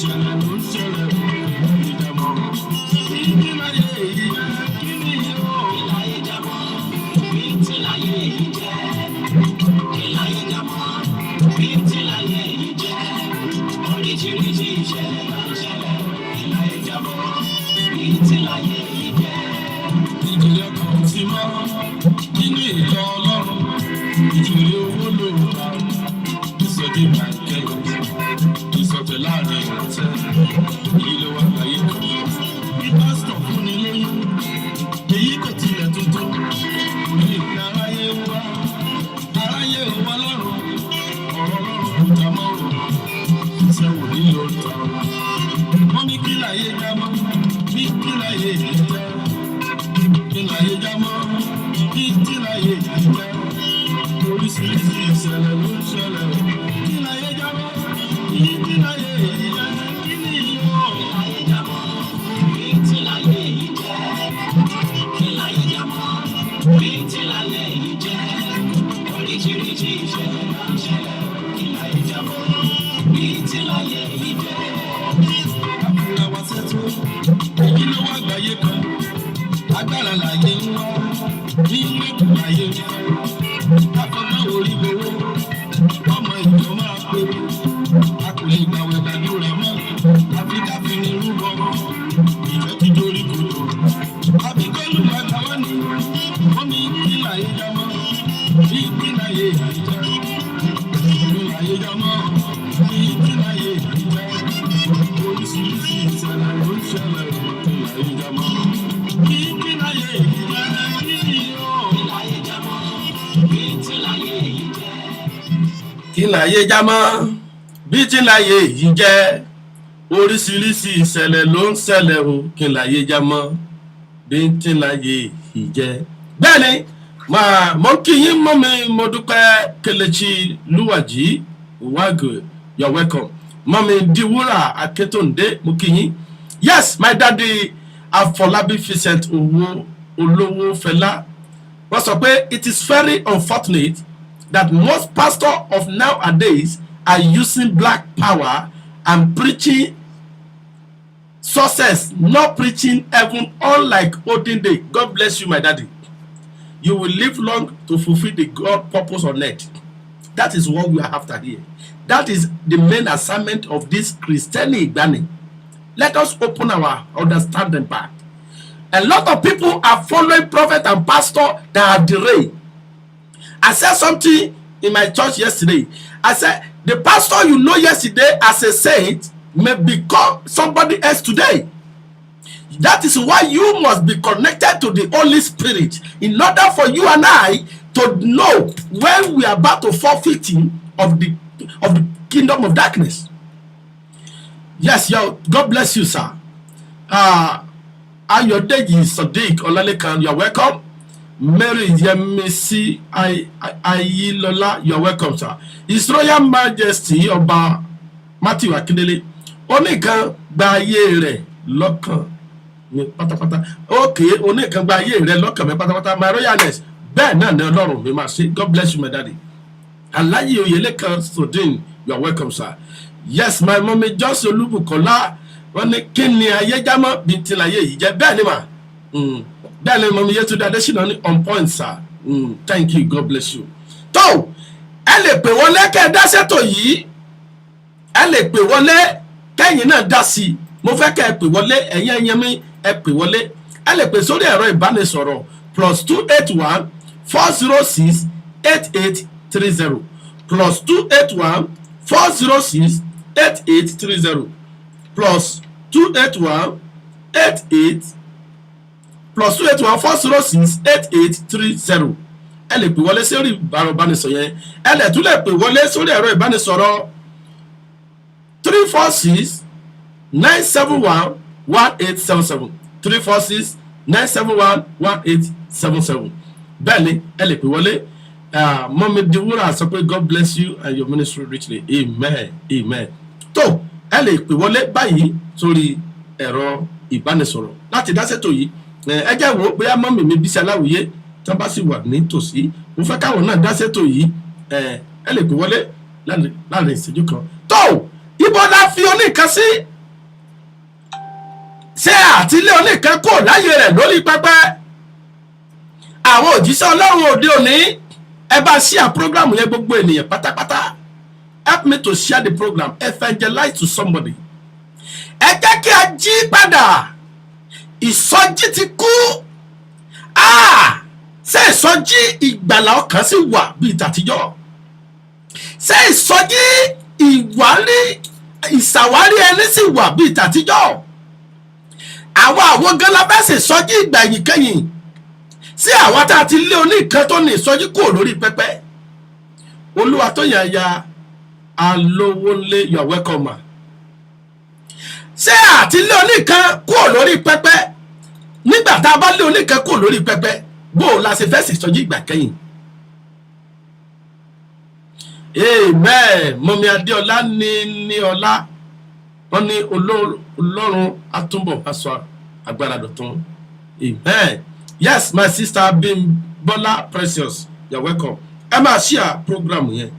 ìṣẹ̀lẹ̀ ló ń ṣẹlẹ̀ ìjàmọ́ kí láyé èyí jẹ́ kí ni yóò. Kí láyé jámọ́ bí ti láyé èyí jẹ́. Kí láyé jámọ́ bí ti láyé èyí jẹ́. Oríṣiríṣi ìṣẹ̀lẹ̀ ló ń ṣẹlẹ̀ kí láyé jámọ́ bí ti láyé èyí jẹ́. Ìjìnlẹ̀ kan ti mọ́ nínú ìjọ Ọlọ́run ìjìnlẹ̀ owó ló ń bá ìsọjí bàjẹ́ ìsọtẹ̀ láàrin ìrọ̀tẹ́ èyí ló wà láyé kan. Bí pásítọ̀ fúnni lóyún èyí kò tilẹ̀ tuntun ní ìpín aráyé wá lọ́rùn ọ̀rọ̀ lọ́rùn kò já mọ́ òun iṣẹ́ wò ní lórí ọ̀rọ̀. Wọ́n ní kí láyé já mọ́ bí kí láyé yìí jẹ́. Kí láyé já mọ́ bí kí láyé yìí jẹ́. Oríṣiríṣi ìṣẹ̀lẹ̀ ló ń ṣẹlẹ̀ kí láyé já mọ́ bí kí láyé yìí jẹ́. Kí ni yóò. Kí láyé já mọ́ bí kí láyé yìí jẹ́. Kí láyé já mọ́ bí kí láyé yìí jẹ́. Oríṣiríṣi ìṣẹ̀lẹ̀ ló ń ṣẹlẹ̀ kí láyé já mọ́ bí kí láyé yìí jẹ́. Àbúrò wa ṣètò èyí ló wá gbàyé kan agbára láyé ń wá ní mẹ́kù láyé ń fẹ́. Káfọ́nà orí gbowó ọmọ ìjọ máa pé a kò lè gbàwẹ̀ gbàdúrà mọ́ àfi káfí ní rúbọ ìjọ ti dórí kodò. Àbí kọ́lù bàtà wá ní wọ́n ní kí láyé já mọ́ bí kí láyé yìí jẹ́. Kí láyé já mọ́ bí kí láyé yìí jẹ́. Oríṣiríṣi ìṣẹ̀lẹ̀ ló ń ṣẹlẹ̀ kí láyé já mọ́ bí kí láyé yìí jẹ́. Kí ni yóò. Kí láyé já mọ́ bí kí láyé yìí jẹ́. Kí láyé já mọ́ bí tí láyé yìí jẹ́. Oríṣiríṣi ìṣẹ̀lẹ̀ ló ń ṣẹlẹ̀ o kí láyé já mọ́ bí tí láyé yìí jẹ́. Bẹ́ẹ̀ni mo kí yín mọ́ mi mo dúpẹ́ Kelechi Lúwàjí Wagwe, you're welcome. Mọ́mi Diwúrà Akétòǹdé mo kí yín. Yes, my daddy Afọlábí Vincent Owó Olówó Fẹlá. Wọ́n sọ pé it is very unfortunate that most pastors of nowadays are using black power and preaching success, not preaching heaven, unlike olden day. God bless you, my daddy. You will live long to fulfill the God purpose on earth. That is what we are after here. That is the main assignment of this Christianity Igbani. Let us open our understanding back. A lot of people are following prophet and pastor that are derailed. I said something in my church yesterday. I said, the pastor you know yesterday as a saint may become somebody else today. That is why you must be connected to the Holy Spirit in order for you and I to know when we are about to fall victim of the kingdom of darkness. Yes, God bless you, sir. Ayodeji Sadiq Olalekan, you are welcome. Mary Yemisi Ayilola, you are welcome, sir. His Royal Majesty Oba Matthew Akindele, Onikan Baye Re Lokan ni pátápátá. Okay, Onikan Baye Re Lokan me pátápátá. My Royalness, bẹ́ẹ̀ náà ni Ọlọ́run mi máa ṣe. God bless you, my daddy. Alayi Oyelekan Sodin, you are welcome, sir. Yes, my mommy Johnson Olubukola, wọ́n ní kí ni ayé jámọ́ bí ti láyé yìí jẹ́ bẹ́ẹ̀ ni mà. Bẹ́ẹ̀ ni mommy Yetunde Adesina ní on point, sir. Thank you, God bless you. Tó ẹ lè pè wọlé kẹ́ ẹ dá ṣètò yìí, ẹ lè pè wọlé kẹ́yìn náà dá sí i. Mo fẹ́ kẹ́ ẹ pè wọlé ẹ̀yin ẹ̀yẹ mi ẹ pè wọlé. Ẹ lè pè sórí ẹ̀rọ ìbánisọ̀rọ̀ +281 406 8830 +281 406 8830 +281 88 +281 406 8830. Ẹ lè pè wọlé sórí ẹ̀rọ ìbánisọ̀rọ̀ yẹn. Ẹ lè tún lè pè wọlé sórí ẹ̀rọ ìbánisọ̀rọ̀ 346 971 1877 346 971 1877. Bẹ́ẹ̀ ni ẹ lè pè wọlé. Mọ́mí Diwúrà sọ pé God bless you and your ministry richly. Amen. Amen. Tó ẹ lè pè wọlé báyìí sórí ẹ̀rọ ìbánisọ̀rọ̀ láti dá ṣètò yìí. Ẹ jẹ́ wò ó bóyá mọ́mí mi Bísí Aláwìyé tí wọ́n bá sì wà nítòsí. Mo fẹ́ káwọn náà dá ṣètò yìí. Ẹ lè pè wọlé láàrin ìṣẹ́jú kan. Tó ibo la fi oníkan sí ṣé àtìlé oníkan kò láyé rẹ̀ lórí pẹpẹ. Àwọn òjíṣẹ́ Ọlọ́run òde òní ẹ bá share program yẹn gbogbo ènìyàn pátápátá. Help me to share the program, evangelize to somebody. Ẹ jẹ́ kí a jí padà. Ìsọjí ti kú. Ṣé ìsọjí ìgbàlà ọkàn sì wà bíi tàtijọ́? Ṣé ìsọjí ìṣàwárí ẹni sì wà bíi tàtijọ́? Àwọn gan la fẹ́ ṣe ìsọjí ìgbà yìí kẹ́yìn. Sí àwọn tá a ti lé oníkan tó ní ìsọjí kúrò lórí pẹpẹ. Olúwa tó yàn ya Alówólé, you are welcome ma. Ṣé àti lé oníkan kúrò lórí pẹpẹ? Nígbà tá a bá lé oníkan kúrò lórí pẹpẹ, bó la ṣe fẹ́ ṣe ìsọjí ìgbà kẹ́yìn. Amen. Mọ́mí Adéọlá ní ọlá. Wọ́n ní Ọlọ́run àtúnbọ̀ aṣọ agbára dọ̀tun. Amen. Yes, my sister Bimbola Precious, you are welcome. Ẹ máa share program yẹn.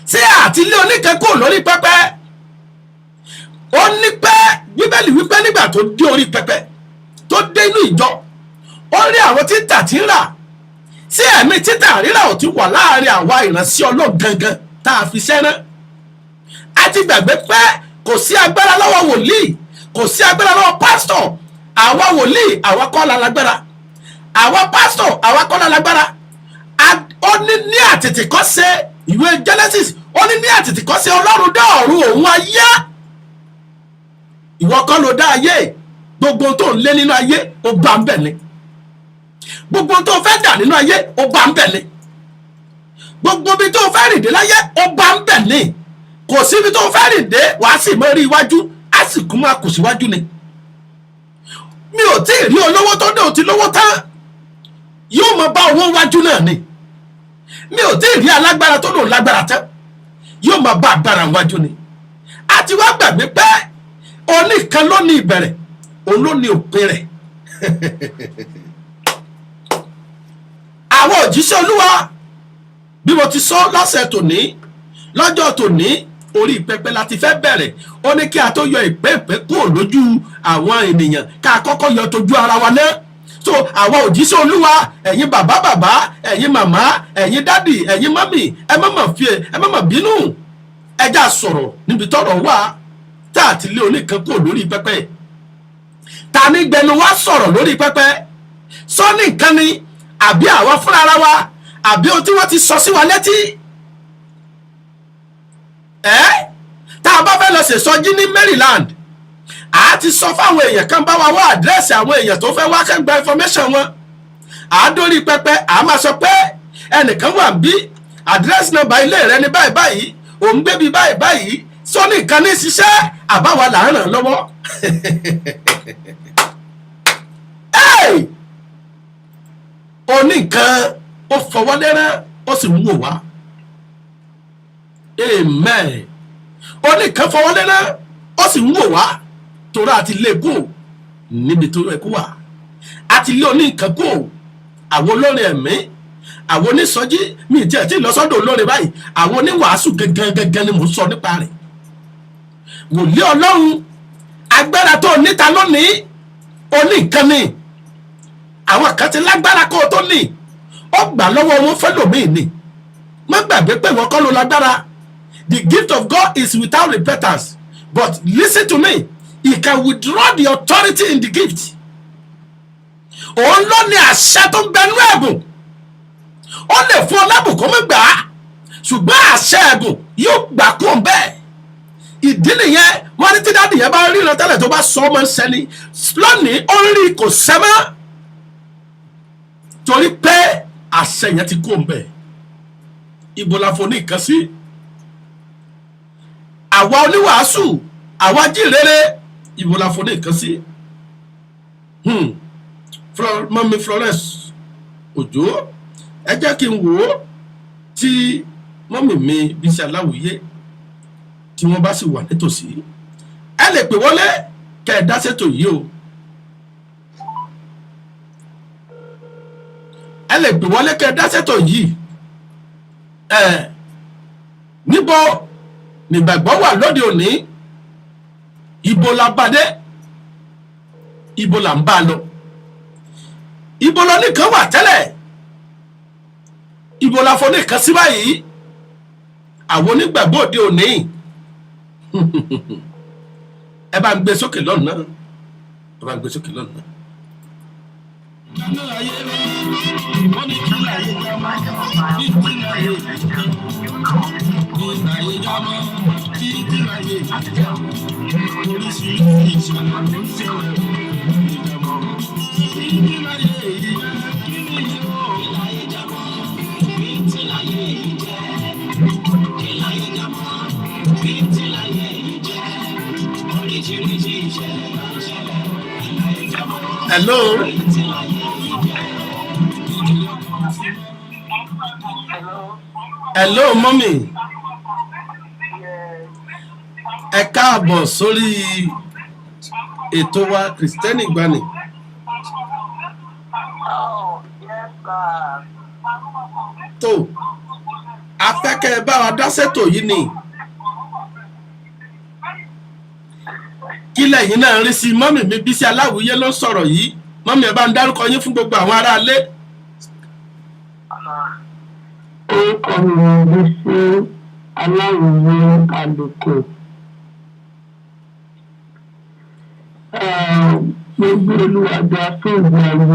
Ṣé àtìlé oníkan kúrò lórí pẹpẹ? Ó ní pé Bíbélì wípé nígbà tó dé orí pẹpẹ, tó dé inú ìjọ, ó rí àwọn títà tí ń rà. Sí ẹ̀mí títà rírà ò ti wà láàrin àwa ìránṣẹ́ Ọlọ́run gangan tá a fi ṣẹ́rán. A ti gbàgbé pé kò sí agbára lọ́wọ́ wòlíì, kò sí agbára lọ́wọ́ pásítọ̀. Àwa wòlíì, àwa kọ́ la lágbára. Àwa pásítọ̀, àwa kọ́ la lágbára. Ó ní àtètèkọ́ṣe ìwé Genesis, ó ní àtètèkọ́ṣe Ọlọ́run dá ọ̀run òun ayé. Ìwọ kọ́ ló dá ayé. Gbogbo tó ń lé nínú ayé ó bá ń bẹ̀ ni. Gbogbo tó fẹ́ dà nínú ayé ó bá ń bẹ̀ ni. Gbogbo bí tó fẹ́ rìn dé láyé ó bá ń bẹ̀ ni. Kò síbi tó fẹ́ rìn dé wàá sì mọ́ rí iwájú, á sì kún máa kù síwájú ni. Mi ò tí ì rí olówó tó dé òtí lówó tán, yóò mọ bá owó wájú náà ni. Mi ò tí ì rí alágbára tó lò lágbára tán, yóò mọ bá agbára wájú ni. Àti wá gbàgbé pé oníkan ló ní ìbẹ̀rẹ̀, òun ló ní òpin rẹ̀. Àwọn òjíṣẹ́ Olúwa bí mo ti sọ lọ́sẹ̀ tòní, lọ́jọ́ tòní, orí pẹpẹ láti fẹ́ bẹ̀rẹ̀. Ó ní kí a tó yọ ìpẹ́pẹ́ kúrò lójú àwọn ènìyàn, ká kọ́kọ́ yọ tójú ara wa náà. So àwọn òjíṣẹ́ Olúwa, ẹ̀yin bàbá, ẹ̀yin màmá, ẹ̀yin dádì, ẹ̀yin mọ́mì, ẹ má mà bínú. Ẹ já sọ̀rọ̀ níbi tọ́rọ̀ wà, tá a ti lé oníkan kúrò lórí pẹpẹ. Ta ní gbẹnu wá sọ̀rọ̀ lórí pẹpẹ? Sọ ní nǹkan ni àbí àwa fúnra ara wa, àbí ohun tí wọ́n ti sọ sí wa létí? Tá a bá fẹ́ lọ ṣèsọjí ní Maryland, a ti sọ fáwọn èèyàn kan bá wa wá àdírẹ́sì àwọn èèyàn tó fẹ́ wá kẹ́gbẹ́ information wọn. A dórí pẹpẹ, a máa sọ pé ẹnìkan wà bí àdírẹ́sì nọ́mbà ilé rẹ ní báyìí báyìí, òun gbé bí báyìí báyìí, sọ ní nǹkan ní ṣiṣẹ́ àbáwa là ń ràn lọ́wọ́. Oní nǹkan ó fọwọ́ lẹ́rán, ó sì ń wò wá. Amen. Oníkan fọwọ́ lẹ́rán, ó sì ń wò wá. Torá àti lé kú níbi tó ẹkú wà. Àti lé oníkan kú. Àwọn olórin ẹ̀mí, àwọn onísọjí, mi jẹ́ tí lọ sọ́dọ̀ olórin báyìí. Àwọn oníwàásù gangan ni mo sọ nípa rẹ̀. Wòlíì Ọlọ́run, agbára tó níta lónìí, oníkan ni. Àwọn kan ti lágbára kó tó ní. Ó gbà lọ́wọ́ wọn fẹ́lòmíì ni. Má gbàgbé pé wọ́n kọ́ ló lágbára. The gift of God is without repentance. But listen to me. He can withdraw the authority in the gift. Òun ló ní àṣẹ tó ń bẹnu ẹ̀bùn. Ó lè fún ọlábùn kó mọ́ gbà á. Ṣùgbọ́n àṣẹ ẹ̀bùn yóò gbà kó ń bẹ́ẹ̀. Ìdí nìyẹn wọ́n ní tí dáàdì yẹn bá ríran tẹ́lẹ̀ tó bá sọ ọmọ ń sẹ́ni. Lónìí ó rí kò sẹ́mọ́. Torí pé àṣẹ yẹn ti kó ń bẹ́ẹ̀. Ibo la fò ní nǹkan sí? Àwa oníwàásù, àwa jíìrere, ibo la fò ní nǹkan sí? Mọ́mí Florence Òjó, ẹ jẹ́ kí n wò ó tí mọ́mí mi Bísí Aláwìyé tí wọ́n bá sì wà nítòsí. Ẹ lè pè wọlé kẹ́ ẹ dá ṣètò yìí o. Ẹ lè pè wọlé kẹ́ ẹ dá ṣètò yìí. Níbo nígbàgbọ́ wà lóde òní? Ibo la bàdé? ibo là ń bá lọ ibo lọ nìkan wà tẹ́lẹ̀ ibo la fọ nìkan sí báyìí àwọn onígbàgbọ́ òde òní ẹ bá ń gbé sókè lọ́nà ẹ bá ń gbé sókè lọ́nà. Hello. Hello, mommy. Ẹ káàbọ̀ sórí ètò wa Kristẹni Ìgbàanì. Tó afẹ́kẹ́ bá wa dá ṣètò yìí ni. Kí lẹ̀yin náà rí sí mọ́mì mi Bísí Aláwìyé ló sọ̀rọ̀ yìí. Mọ́mì ẹ bá ń dárúkọ yín fún gbogbo àwọn aráalé. Orúkọ mi ni Bísí Aláwìyé Àlùkò. Gbogbo olúwàjà fún ìgbà ayé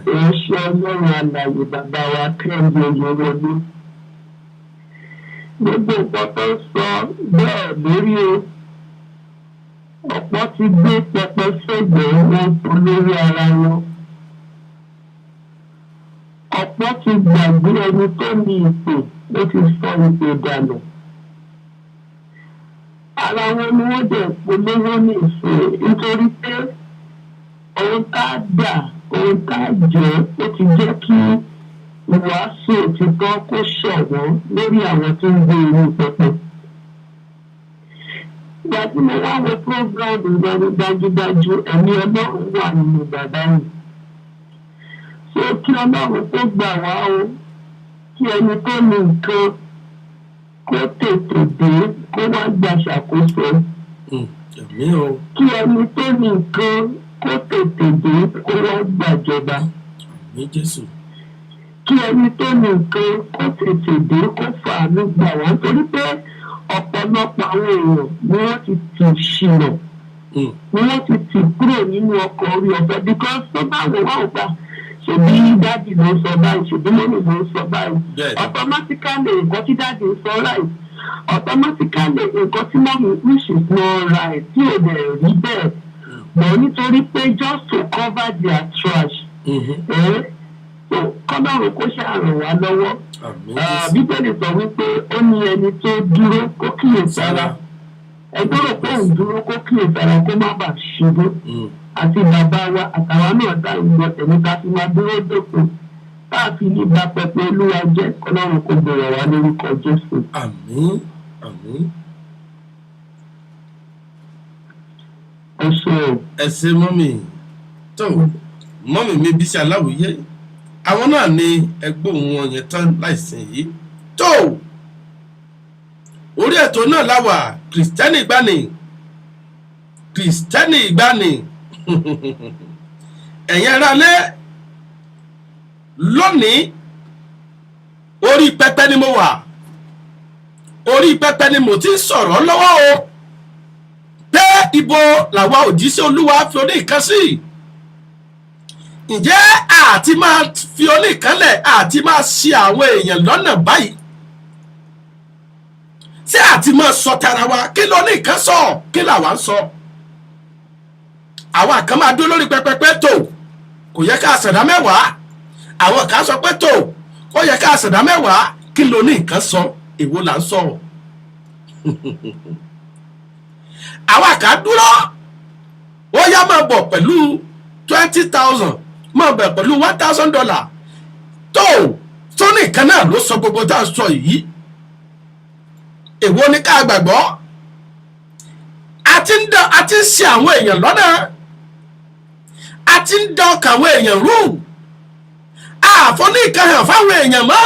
ìránṣẹ́ Ọlọ́run alààyè bàbá wa Kẹ́hìndé Oyèwọlé. Gbogbo nǹkan tó ń sọ bẹ́ẹ̀ lórí o. Ọ̀pọ̀ ti gbé pẹpẹ sẹ́gbẹ̀ẹ́ wọn olórí ara wọn. Ọ̀pọ̀ ti gbàgbé ẹni tó ní ipò ó ti sọ ipò dànù. Ara wọn ni wọ́n dẹ̀ polówó ní ìfẹ́ nítorí pé ohun tá a dà ohun tá a jẹ́ ó ti jẹ́ kí ìwàásù òtítọ́ kó ṣọ̀wọ́n lórí àwọn tó ń gbé inú pẹpẹ. Ìgbà tí mo wá wo prógráàmù ìgbàanì dájúdájú ẹ̀mí Ọlọ́run wà nínú bàbá yìí. Ṣé kí Ọlọ́run tó gbà wá o kí ẹni tó ní nǹkan kó tètè dé kó wá gba ṣàkóso. Kí ẹni tó ní nǹkan kó tètè dé kó wá gbàjọba. Kí ẹni tó ní nǹkan kó tètè dé kó fàánú gbà wá nítorí pé ọ̀pọ̀lọpọ̀ àwọn èèyàn ni wọ́n ti tì ṣìnà ni wọ́n ti tì kúrò nínú ọkọ̀ orí ọ̀fẹ́ because tó bá wò wá ò gbà ṣèbí dáàdì ló ń sọ báyìí ṣèbí mọ́mì ló ń sọ báyìí automatically nǹkan tí dáàdì ń sọ right automatically nǹkan tí mọ́mì which is not right tí ò dẹ̀ rí bẹ́ẹ̀ bọ̀ nítorí pé just to cover their trash kọ́lọ́run kó ṣàràn wá lọ́wọ́. Bíbélì sọ wípé ó ní ẹni tó dúró kó kíyèsára ẹgbẹ́ rò pé òun dúró kó kíyèsára kó má bàa ṣubú àti bàbá wa àtàwọn náà dá ìgbọ́ tẹ̀mí ká fi máa dúró dòpin káàfin ní bá pẹpẹ Olúwa jẹ́ kọ́lọ́run kó bẹ̀rẹ̀ wá lórúkọ Jésù. Àmín àmín. Ẹ ṣé mọ́mì tó mọ́mì mi Bísí Aláwìyé àwọn náà ni ẹgbẹ́ òun wọn yẹn tán láìsìn yìí tó orí ètò náà láwà Kristẹni Ìgbàanì Kristẹni Ìgbàanì ẹ̀yin aráalé lónìí orí pẹpẹ ni mo wà orí pẹpẹ ni mo ti ń sọ̀rọ̀ lọ́wọ́ o pé ibo làwa òjíṣẹ́ Olúwa fi orí ìkan sí. Ǹjẹ́ àti máa fi oníkanlẹ̀ àti máa ṣì àwọn èèyàn lọ́nà báyìí ṣé àti máa sọ tara wa kí ló ní nǹkan sọ kí làwa ń sọ àwọn kan máa dúró lórí pẹpẹpẹ tó kò yẹ ká ṣẹ̀dá mẹ́wàá àwọn kan sọ pé tó ó yẹ ká ṣẹ̀dá mẹ́wàá kí ló ní nǹkan sọ èwo là ń sọ àwọn kan dúró ó yá máa bọ̀ pẹ̀lú 20,000 máa bẹ̀ pẹ̀lú $1,000 tó nìkan náà ló sọ gbogbo tá a sọ yìí èwo ni ká gbàgbọ́ àti ń ṣe àwọn èèyàn lọ́nà àti ń dán ọkàn àwọn èèyàn rú àfọ́ní ìkànnì fáwọn èèyàn mọ́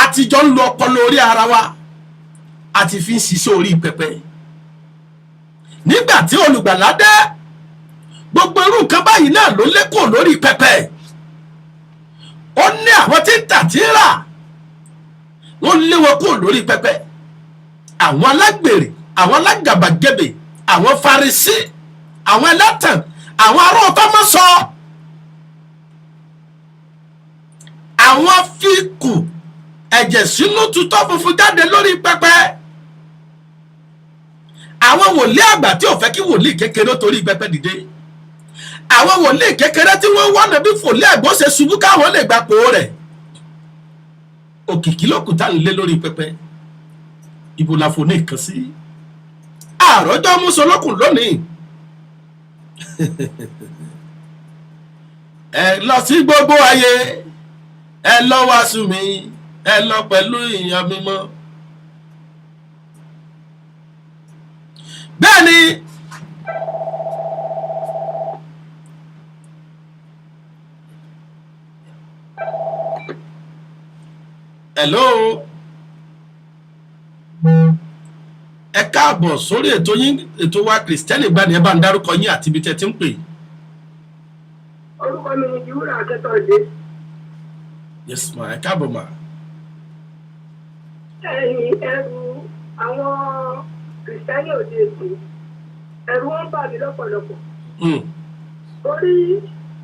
àtijọ́ ń lo ọpọlọ orí ara wa àti fi ń ṣiṣẹ́ orí pẹpẹ nígbà tí olùgbàlà dé gbogbo irú nǹkan báyìí náà ló lékò lórí pẹpẹ. Ó ní àwọn tí ń tà tí ń rà wọ́n lé wọn kúrò lórí pẹpẹ. Àwọn alágbèrè, àwọn alágàbàgebè, àwọn Farisí, àwọn ẹlẹ́tàn, àwọn ará ọ̀tọ́ mọ́ sọ, àwọn fíkù ẹ̀jẹ̀ sínú tutọ́ funfun jáde lórí pẹpẹ. Àwọn wòlíì àgbà tí ò fẹ́ kí wòlíì kékeré torí pẹpẹ dìde. Àwọn wòlíì kékeré tí wọ́n wọ́nà bí wòlíì àgbọ̀ ṣe ṣubú káwọn lè gbapò rẹ̀. Òkìkí lókùtà ń lé lórí pẹpẹ. Ibo la fò ní nǹkan sí. Àròjọ mùsùlùkùn lónìí. Ẹ lọ sí gbogbo ayé, ẹ lọ wàásù mi, ẹ lọ pẹ̀lú ìyàn mímọ́. Bẹ́ẹ̀ ni hello ẹ káàbọ̀ sórí ètò yín, ètò wa Kristẹni Ìgbàanì. Ẹ bá ń dárúkọ yín àti ibi tẹ́ ti ń pè. Orúkọ mi ni Ìwúrà Akẹ́tọ̀ọ́dé. Yes ma, ẹ káàbọ̀ ma. Ẹ̀yin ẹrù àwọn Kìrìsìtẹ́nì òde èkó, ẹ̀rù wọn bà mí lọ́pọ̀lọpọ̀. Torí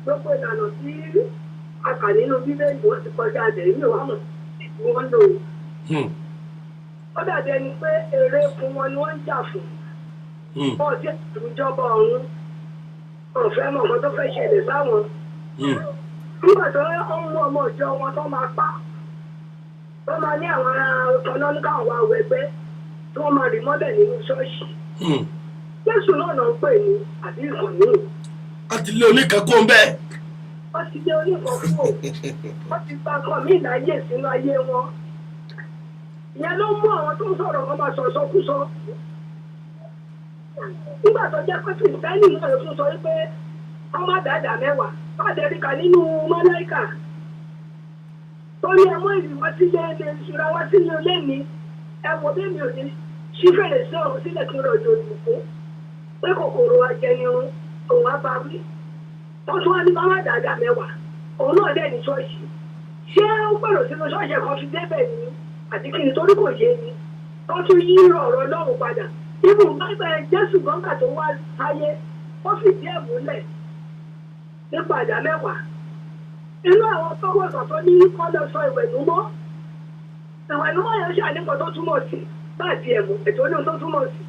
gbogbo ìlànà tí a kà nínú Bíbélì wọn ti kọjá àdẹ̀yìn ní wàhámọ̀ wọn lò. Ó dàbí ẹni pé èrè fún wọn ni wọ́n ń jà fún. Wọ́n ti ìjọba ọ̀run. Wọ́n fẹ́ mọ̀ nǹkan tó fẹ́ ṣẹlẹ̀ sáwọn. Nígbà tó ń mú ọmọ ìjọ wọn tó máa pa, wọ́n máa ní àwọn ọ̀nà ní káwọn wá wẹgbẹ́ tí wọ́n máa rí mọ́lẹ̀ nínú ṣọ́ọ̀ṣì. Jésù náà náà ń pè ní àbí ìkànnì. Wọ́n ti lé oníkankan ń bẹ́ẹ̀. Wọ́n ti lé oníkankan. Wọ́n ti gba ọkọ̀ mí ìláyè sínú ayé wọn. Ìyẹn ló mú àwọn tó ń sọ̀rọ̀ kan máa sọ sọkúsọ. Nígbà tó jẹ́ pé Kìrìsìtẹ́nì náà ló tún sọ wípé wọ́n má dáadáa mẹ́wàá. Fàdéríkà nínú Mọ́láíkà. Torí ẹmọ ìrìnwá sílé ilé ìṣúra wá sílé ilé mi, ẹwọ bí mi ò ní ṣí fèrèsé ọ̀run sílẹ̀ kí n rọ̀jò ìbùkún. Pé kòkòrò ajẹnirun òun á bá wí. Wọ́n tún wá ní bá má dáadáa mẹ́wàá. Òun náà dẹ̀ ní ṣọ́ọ̀ṣì. Ṣé ó gbèrò sínú ṣọ́ọ̀ṣì kan fi débẹ̀ ni? Àti kí ni torí kò yé ni? Wọ́n tún yí ọ̀rọ̀ Ọlọ́run padà. Ibùn bá Jésù gọ́ngà tó wá sáyé, wọ́n fìdí ẹ̀ múlẹ̀ nípa àdá mẹ́wàá. Inú àwọn tọ́wọ́ sọ̀tọ́ ní kọ́ lọ sọ ìwẹ̀nùmọ́. Ìwẹ̀nùmọ́ yẹn ṣàníkọ̀ tó túmọ̀ sí láti ẹ̀mú ètò oníhun tó túmọ̀ sí.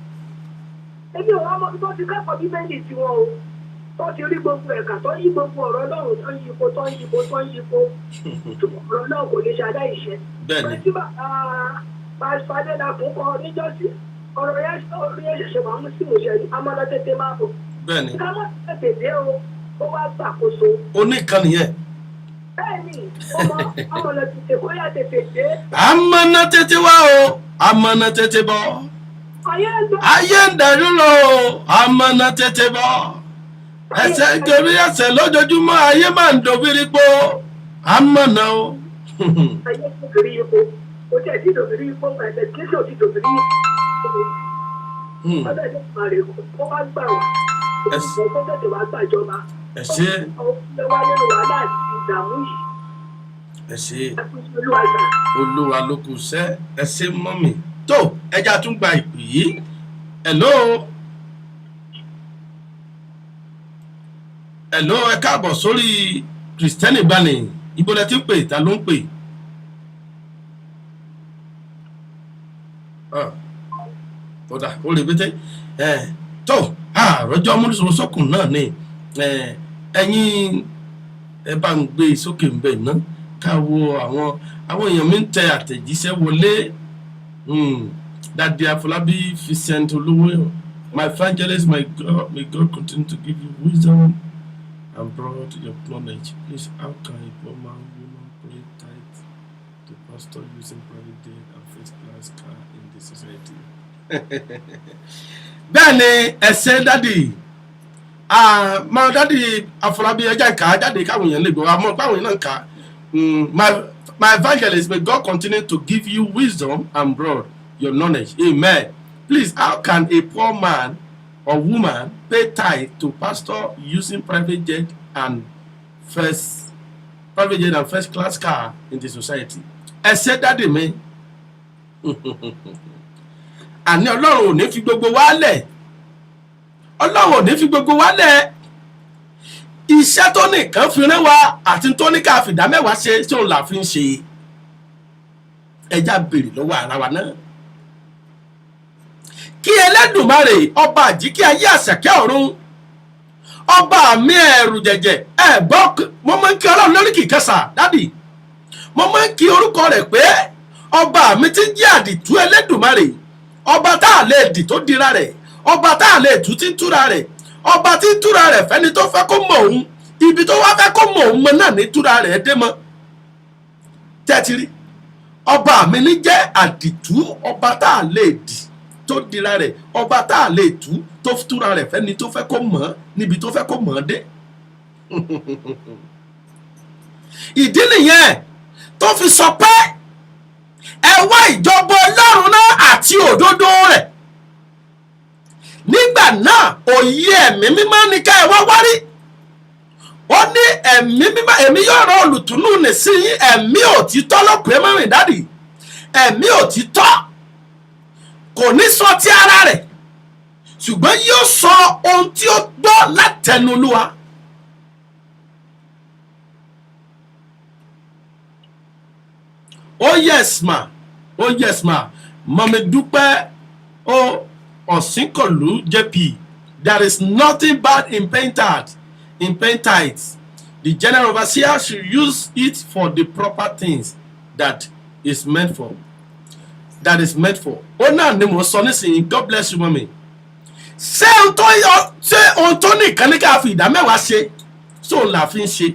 Ebi òun ọmọ tó ti kẹ́kọ̀ọ́ Bíbélì tí wọn o. Tó ti rí gbogbo ẹ̀ka tó yí gbogbo ọ̀rọ̀ Ọlọ́run tó ń yípo tó ń yípo tó ń yípo. Ọ̀rọ̀ Ọlọ́run kò ní ṣe aláìṣẹ́. Bẹ́ẹ̀ni. Tí bàbá Fadéla fún kọ níjọ́sí, ọ̀rọ̀ yẹn ṣẹ̀ṣẹ̀ máa mú sí ìmúṣẹ ní amọ́lá tètè máa bọ̀. Bẹ́ẹ̀ni. Ká má tètè dé o, ó wá gbàkóso. Oníkan nìyẹn. Bẹ́ẹ̀ni, ọmọ lọ tètè kó yá tètè dé. Amọ̀nà tètè wá o, amọ̀nà tètè bọ̀. Ayé ń dàrú lọ o, amọ̀nà tètè bọ̀. Ẹsẹ̀ torí ẹsẹ̀ lójoojúmọ́ ayé máa ń dòbírí po, amọ̀nà o. Ayé tó dòbírí ipò, kò tẹ̀ sí dòbírí ipò, ẹ̀sẹ̀ kí ló ti dòbírí ipò. Ọ̀dọ̀ ẹ̀dẹ̀ máa rè kó wá gbà wá. Òṣìṣẹ́ tó tètè wá gbàjọba. Ẹ ṣé. Ọ̀pọ̀ wá nínú wàhálà àti ìdààmú yìí. Ẹ ṣé. Olúwa ló kù sẹ́, ẹ ṣé mọ́mì. Tó ẹja tún gba ìpè yìí. Hello. Hello, ẹ káàbọ̀ sórí Kristẹni Ìgbàanì. Ibo lẹ ti ń pè, ta ló ń pè? Kódà ó lè pété. Tó àròjọ múlùsọ̀rọ̀sọ̀kùn náà ni ẹ̀yin ẹ bá ń gbé sókè ń bẹ̀ náà ká wo àwọn èèyàn mi ń tẹ àtẹ̀jíṣẹ́ wọlé. Dàdí Afọlábí Vincent Olówó, my evangelist, may God continue to give you wisdom and broad your knowledge. Please, how can a poor man, woman pray tithe to pastor using private jet and first-class car in the society? Bẹ́ẹ̀ni ẹsẹ̀ dádì máa dádì Afọlábí ẹja ìka jáde káwọn èèyàn lè gbọ́ àmọ́ káwọn èèyàn náà kà my evangelist, may God continue to give you wisdom and broad your knowledge. Amen. Please, how can a poor man, or woman pay tithe to pastor using private jet and first class car in the society. Ẹ ṣe dáàdì mi. Àní Ọlọ́run ò ní fi gbogbo wálẹ̀. Ọlọ́run ò ní fi gbogbo wálẹ̀. Iṣẹ́ tó nìkan fi rán wa àti tó ní ká fìdá mẹ́wàá ṣe tí òun là fi ń ṣe. Ẹja béèrè lọ́wọ́ ara wa náà. Kí Ẹlẹ́dùmarè ọba àjíkí ayé àṣàkẹ́ ọ̀run ọba mi ẹ̀rù jẹ̀jẹ̀ gbọ́ mo máa ń kí Ọlọ́run lórí kìkẹsà dádì mo máa ń kí orúkọ rẹ̀ pé ọba mi ti jẹ́ àdìtú Ẹlẹ́dùmarè ọba tá a lè dì tó dira rẹ̀ ọba tá a lè tú tí ń túra rẹ̀ ọba tí ń túra rẹ̀ fẹ́ni tó fẹ́ kó mọ̀ òun ibi tó wá fẹ́ kó mọ̀ òun mọ náà ní túra rẹ̀ dé mọ́ tẹ́tìrí ọba mi ní jẹ́ àdìtú ọba tá a lè dì tó dira rẹ̀ ọba tá a lè tú tó túra rẹ̀ fẹ́ni tó fẹ́ kó mọ̀ níbi tó fẹ́ kó mọ̀ dé. Ìdí nìyẹn tó fi sọ pé ẹ wá ìjọba Ọlọ́run náà àti òdodo rẹ̀ nígbà náà òye ẹ̀mí mímọ́ ní ká ẹ wá wárí. Ó ní ẹ̀mí mímọ́ èmi yóò rán olùtùnú nì sí yín ẹ̀mí òtítọ́ lọ́pẹ́ mẹ́rin dádì ẹ̀mí òtítọ́ kò ní sọ ti ara rẹ̀ ṣùgbọ́n yóò sọ ohun tí ó gbọ́ látẹnu Olúwa. Oh yes ma, oh yes ma, Mami Dúpẹ́ Ọ̀sìnkọ̀lú JP, there is nothing bad in paying tithes. The general overseer should use it for the proper things that is meant for. Ó náà ni mo sọ nísìnyí, God bless you mami. Ṣé ohun tó nìkan ní ká fi ìdá mẹ́wàá ṣe sóun là fi ń ṣe?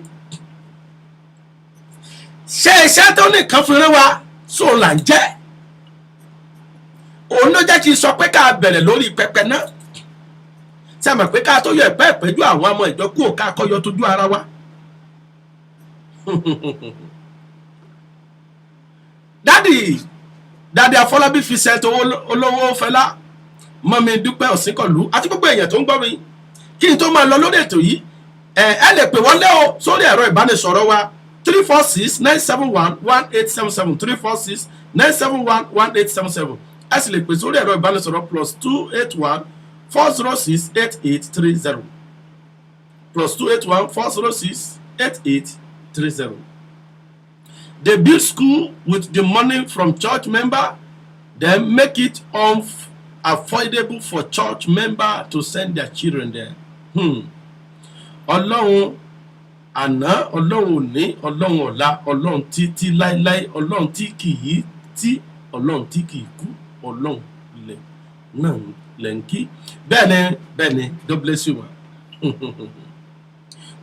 Ṣé iṣẹ́ tó nìkan fi rán wa sóun là ń jẹ́? Òun ló jẹ́ kí n sọ pé ká bẹ̀rẹ̀ lórí pẹpẹ náà. Ṣé mọ̀ pé ká tó yọ ẹ̀pẹ́ ìpẹ́jù àwọn ọmọ ìjọ kúrò ká kọ́yọ tójú ara wa? Dádì Afọlábí fi ṣètò olówó Fẹlá, Mọ́mi Dúpẹ́ Ọ̀sìnkọ̀lú àti gbogbo èèyàn tó ń gbọ́ mi. Kí n tó máa lọ lórí ètò yìí, ẹ lè pè wọ́n lé o sórí ẹ̀rọ ìbánisọ̀rọ̀ wa 346-971-1877 346-971-1877. Ẹ sì lè pè sórí ẹ̀rọ ìbánisọ̀rọ̀ +281-406-8830 +281-406-8830. They build school with the money from church member, then make it affordable for church member to send their children there. Ọlọ́run àná, Ọlọ́run òní, Ọlọ́run ọ̀la, Ọlọ́run títí láíláí, Ọlọ́run tí kìí tí, Ọlọ́run tí kìí kú, Ọlọ́run náà lẹ́ǹkí. Bẹ́ẹ̀ni, God bless you ma.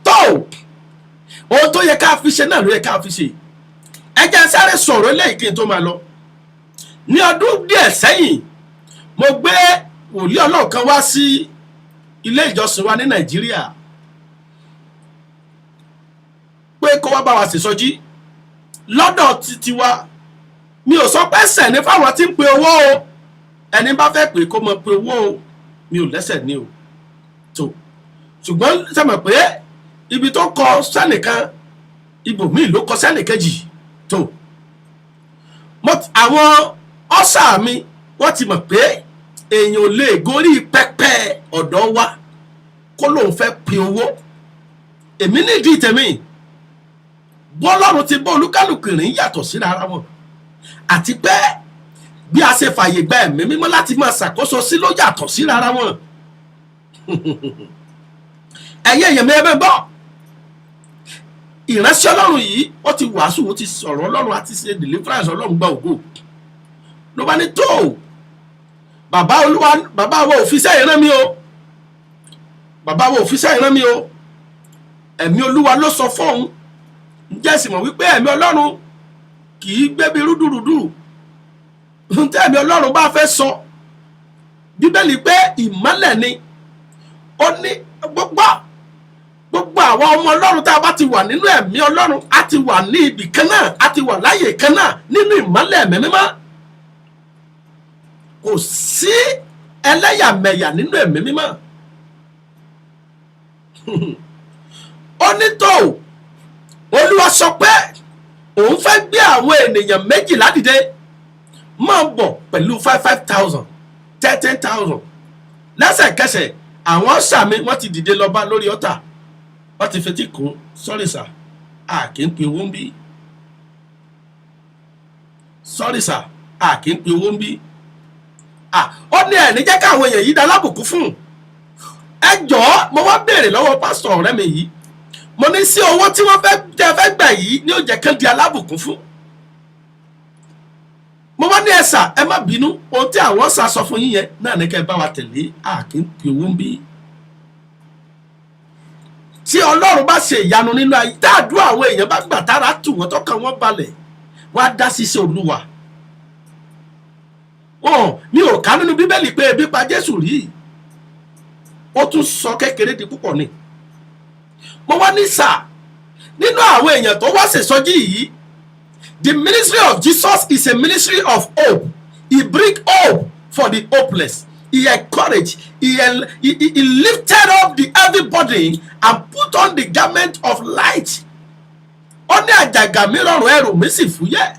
Tó ohun tó yẹ ká fi ṣe náà ló yẹ ká fi ṣe. Ẹ jẹ́ sáré sọ̀rọ̀ eléyìí kí n tó máa lọ. Ní ọdún díẹ̀ sẹ́yìn, mo gbé wòlíì Ọlọ́run kan wá sí ilé ìjọsìn wa ní Nàìjíríà pé kó wá bá wa ṣèsọjí lọ́dọ̀ títí wa. Mi ò sọ pé ẹ̀ṣẹ̀ ní fáwọn tí ń pe owó o, ẹni bá fẹ́ pé kó mọ pe owó o, mi ò lẹ́ṣẹ̀ ní o. tó ṣùgbọ́n sẹ́mọ̀ pé ibi tó kọ sẹ́nìkan ibòmíì ló kọ sẹ́nìkejì. tó àwọn ọ̀sà mi wọ́n ti mọ̀ pé èèyàn ò lè gorí pẹpẹ ọ̀dọ̀ wa kó lóun fẹ́ pe owó. Èmi nídìí tèmi bọ́lọ́run ti bọ́ olúkálùkù rìn yàtọ̀ síra ara wọn, àti pé bí a ṣe fàyè gba ẹ̀mí mímọ́ láti máa ṣàkóso sí ló yàtọ̀ síra ara wọn. Ẹ̀yin èèyàn mi ẹ bẹ́ẹ̀ gbọ́, ìránṣẹ́ Ọlọ́run yìí ó ti wàásù, ó ti sọ̀rọ̀ Ọlọ́run àti ṣe deliverance, Ọlọ́run gba ògo. Ló bá ní tó bàbá wa òfìsẹ́ ìran mi o, bàbá wa òfìsẹ́ ìran mi o, ẹ̀mí Olúwa ló sọ fóun. Ǹjẹ́ sì mọ̀ wípé ẹ̀mí Ọlọ́run kì í gbé bí rúdurùdu. Ǹjẹ́ ẹ̀mí Ọlọ́run bá fẹ́ sọ, Bíbélì pé ìmọ́lẹ̀ ni. Ó ní gbogbo àwọn ọmọ Ọlọ́run tá a bá ti wà nínú ẹ̀mí Ọlọ́run, a ti wà ní ibì kan náà, a ti wà láyè kan náà nínú ìmọ́lẹ̀ ẹ̀mí mímọ́. Kò sí ẹlẹ́yàmẹ̀yà nínú ẹ̀mí mímọ́. Ó ní tó Olúwa sọ pé òun fẹ́ gbé àwọn ènìyàn 12 dìde máa bọ̀ pẹ̀lú 5,000 13,000 lẹ́sẹ̀kẹsẹ̀ àwọn sàmì wọ́n ti dìde lọ́ba lórí ọ̀tà wọ́n ti fetí kún sọ́rí sà á kì í pe owó ń bí sọ́rí sà á kì í pe owó ń bí ó ní ẹ̀ ní jẹ́ káwọn èèyàn yìí dá lábùkún fún ẹ jọ̀ọ́ mo wá béèrè lọ́wọ́ pásítọ̀ ọ̀rẹ́ mi yìí mo ní sí owó tí wọ́n fẹ́ gbà yìí ní ó jẹ́ kán di alábùkún fún. Mo wá ní ẹ̀sà ẹ má bínú ohun tí àwọn sá sọ fún yín yẹn náà ní kẹ́ ẹ bá wa tẹ̀lé kì í pe owó ń bí. Tí Ọlọ́run bá ṣe ìyanu nínú ayé dáàdúrà àwọn èèyàn bá gbà tára tù wọ́n tọ́kàn wọ́n balẹ̀ wọ́n á dá ṣiṣẹ́ Olúwa. Mi ò ká nínú Bíbélì pé ebi pa Jésù rí ó tún sọ kékeré di púpọ̀ ni. Mo wá ní sà nínú àwọn èèyàn tó wá ṣèṣọ́jí yìí the ministry of Jesus is a ministry of hope. He bring hope for the hopeless. He encouraged, he lifted up the heavy burden and put on the garment of light. Ó ní àjàgà mi rọrùn ẹrù mi sì fúyẹ́.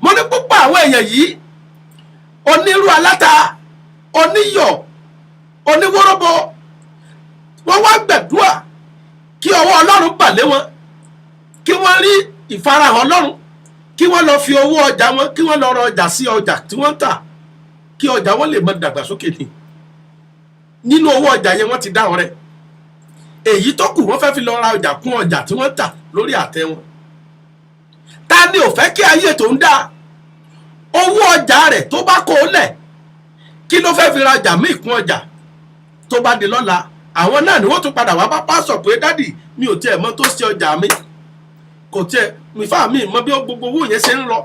Mo ní púpọ̀ àwọn èèyàn yìí onírú aláta oníyọ̀ oníwóróbó wọ́n wá gbẹ̀dúà kí ọwọ́ Ọlọ́run bà lé wọn kí wọ́n rí ìfarahàn Ọlọ́run kí wọ́n lọ fi owó ọjà wọn kí wọ́n lọ rọ ọjà sí ọjà tí wọ́n ń tà kí ọjà wọn lè mọ dàgbàsókè ni nínú owó ọjà yẹn wọ́n ti dá ọrẹ èyí tó kù wọ́n fẹ́ fi lọ ra ọjà kún ọjà tí wọ́n ń tà lórí àtẹ wọn. Ta ni ò fẹ́ kí ayé tó ń dá owó ọjà rẹ̀ tó bá kó lẹ̀ kí ló fẹ́ fi ra ọjà míì kún ọjà tó bá di lọ́la àwọn náà ni wọ́n tún padà wá bá pásọ̀ pé dádì mi ò tiẹ̀ mọ̀ tó ṣe ọjà mi kò tiẹ̀ mìfà mi mọ̀ bí gbogbo owó yẹn ṣe ń lọ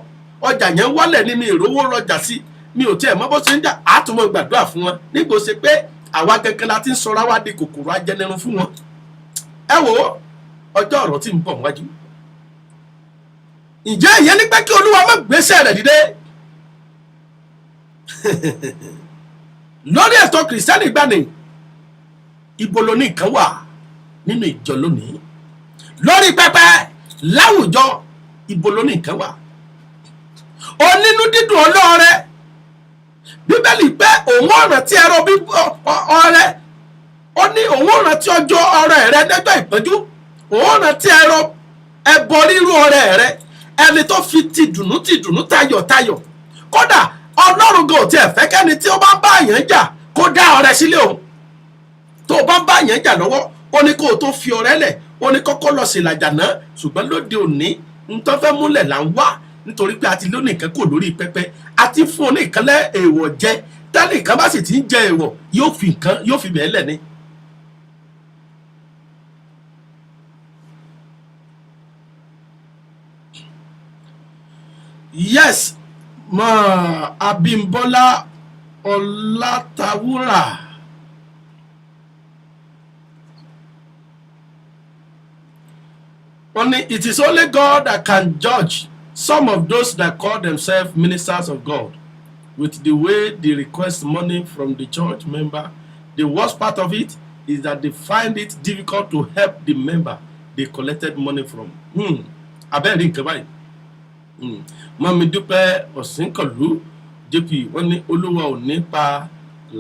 ọjà yẹn wálẹ̀ ní mi ìrówó rọjà sí mi ò tiẹ̀ mọ̀ bó ṣe ń jà àtúmọ̀ gbàdúrà fún wọn nígbò ṣe pé àwa gẹ́gẹ́ la ti ń sọra wá di kòkòrò ajẹnirun fún wọn. Ẹ wo ọjọ́ ọ̀rọ̀ tí ń bọ̀ wájú. Ǹjẹ́ ìyẹn ní pé kí Olúwa má gbéṣẹ́ rẹ̀ dìde lórí ètò Kìrìsìtẹ́nì gbani ibo ló ní nǹkan wà nínú ìjọ lónìí lórí pẹpẹ láwùjọ ibo ló ní nǹkan wà onínú dídùn ọlọ́ọ̀rẹ́ Bíbélì pé òun ọ̀ràn tí ẹrọ bí ọrẹ ó ní òun ọ̀ràn tí ọjọ́ ọrẹ rẹ nígbà ìpọ́njú òun ọ̀ràn tí ẹrọ ẹbọ rírú ọrẹ rẹ ẹni tó fi ti dùnú tayọ̀tayọ̀ kódà Ọlọ́run gan ò tiẹ̀ fẹ́ kẹ́ni tí ó bá bá yàn jà kó dá ọrẹ sílé òun tó o bá yàn jà lọ́wọ́ ó ní kó o tó fi ọrẹ lẹ̀ ó ní kọ́kọ́ lọ sí ìlàjà náà ṣùgbọ́n lóde òní nǹkan fẹ́ múlẹ̀ là ń wá nítorí pé a ti lónìí nǹkan kò lórí pẹpẹ a ti fún un ní nǹkan lẹ́ èèwọ̀ jẹ tẹ́lẹ̀ nǹkan bá sì ti ń jẹ èèwọ̀ yóò fi bẹ́ẹ̀ lẹ̀ ni. Yes, Abimbola Ọlátawúrà. Only it is only God that can judge some of those that call themselves ministers of God with the way they request money from the church member. The worst part of it is that they find it difficult to help the member they collected money from. Abẹ́rẹ́ nǹkan báyìí. Mọ́mí Dúpẹ́ Ọ̀sìnkànlú JP wọ́n ní Olúwa ò ní pa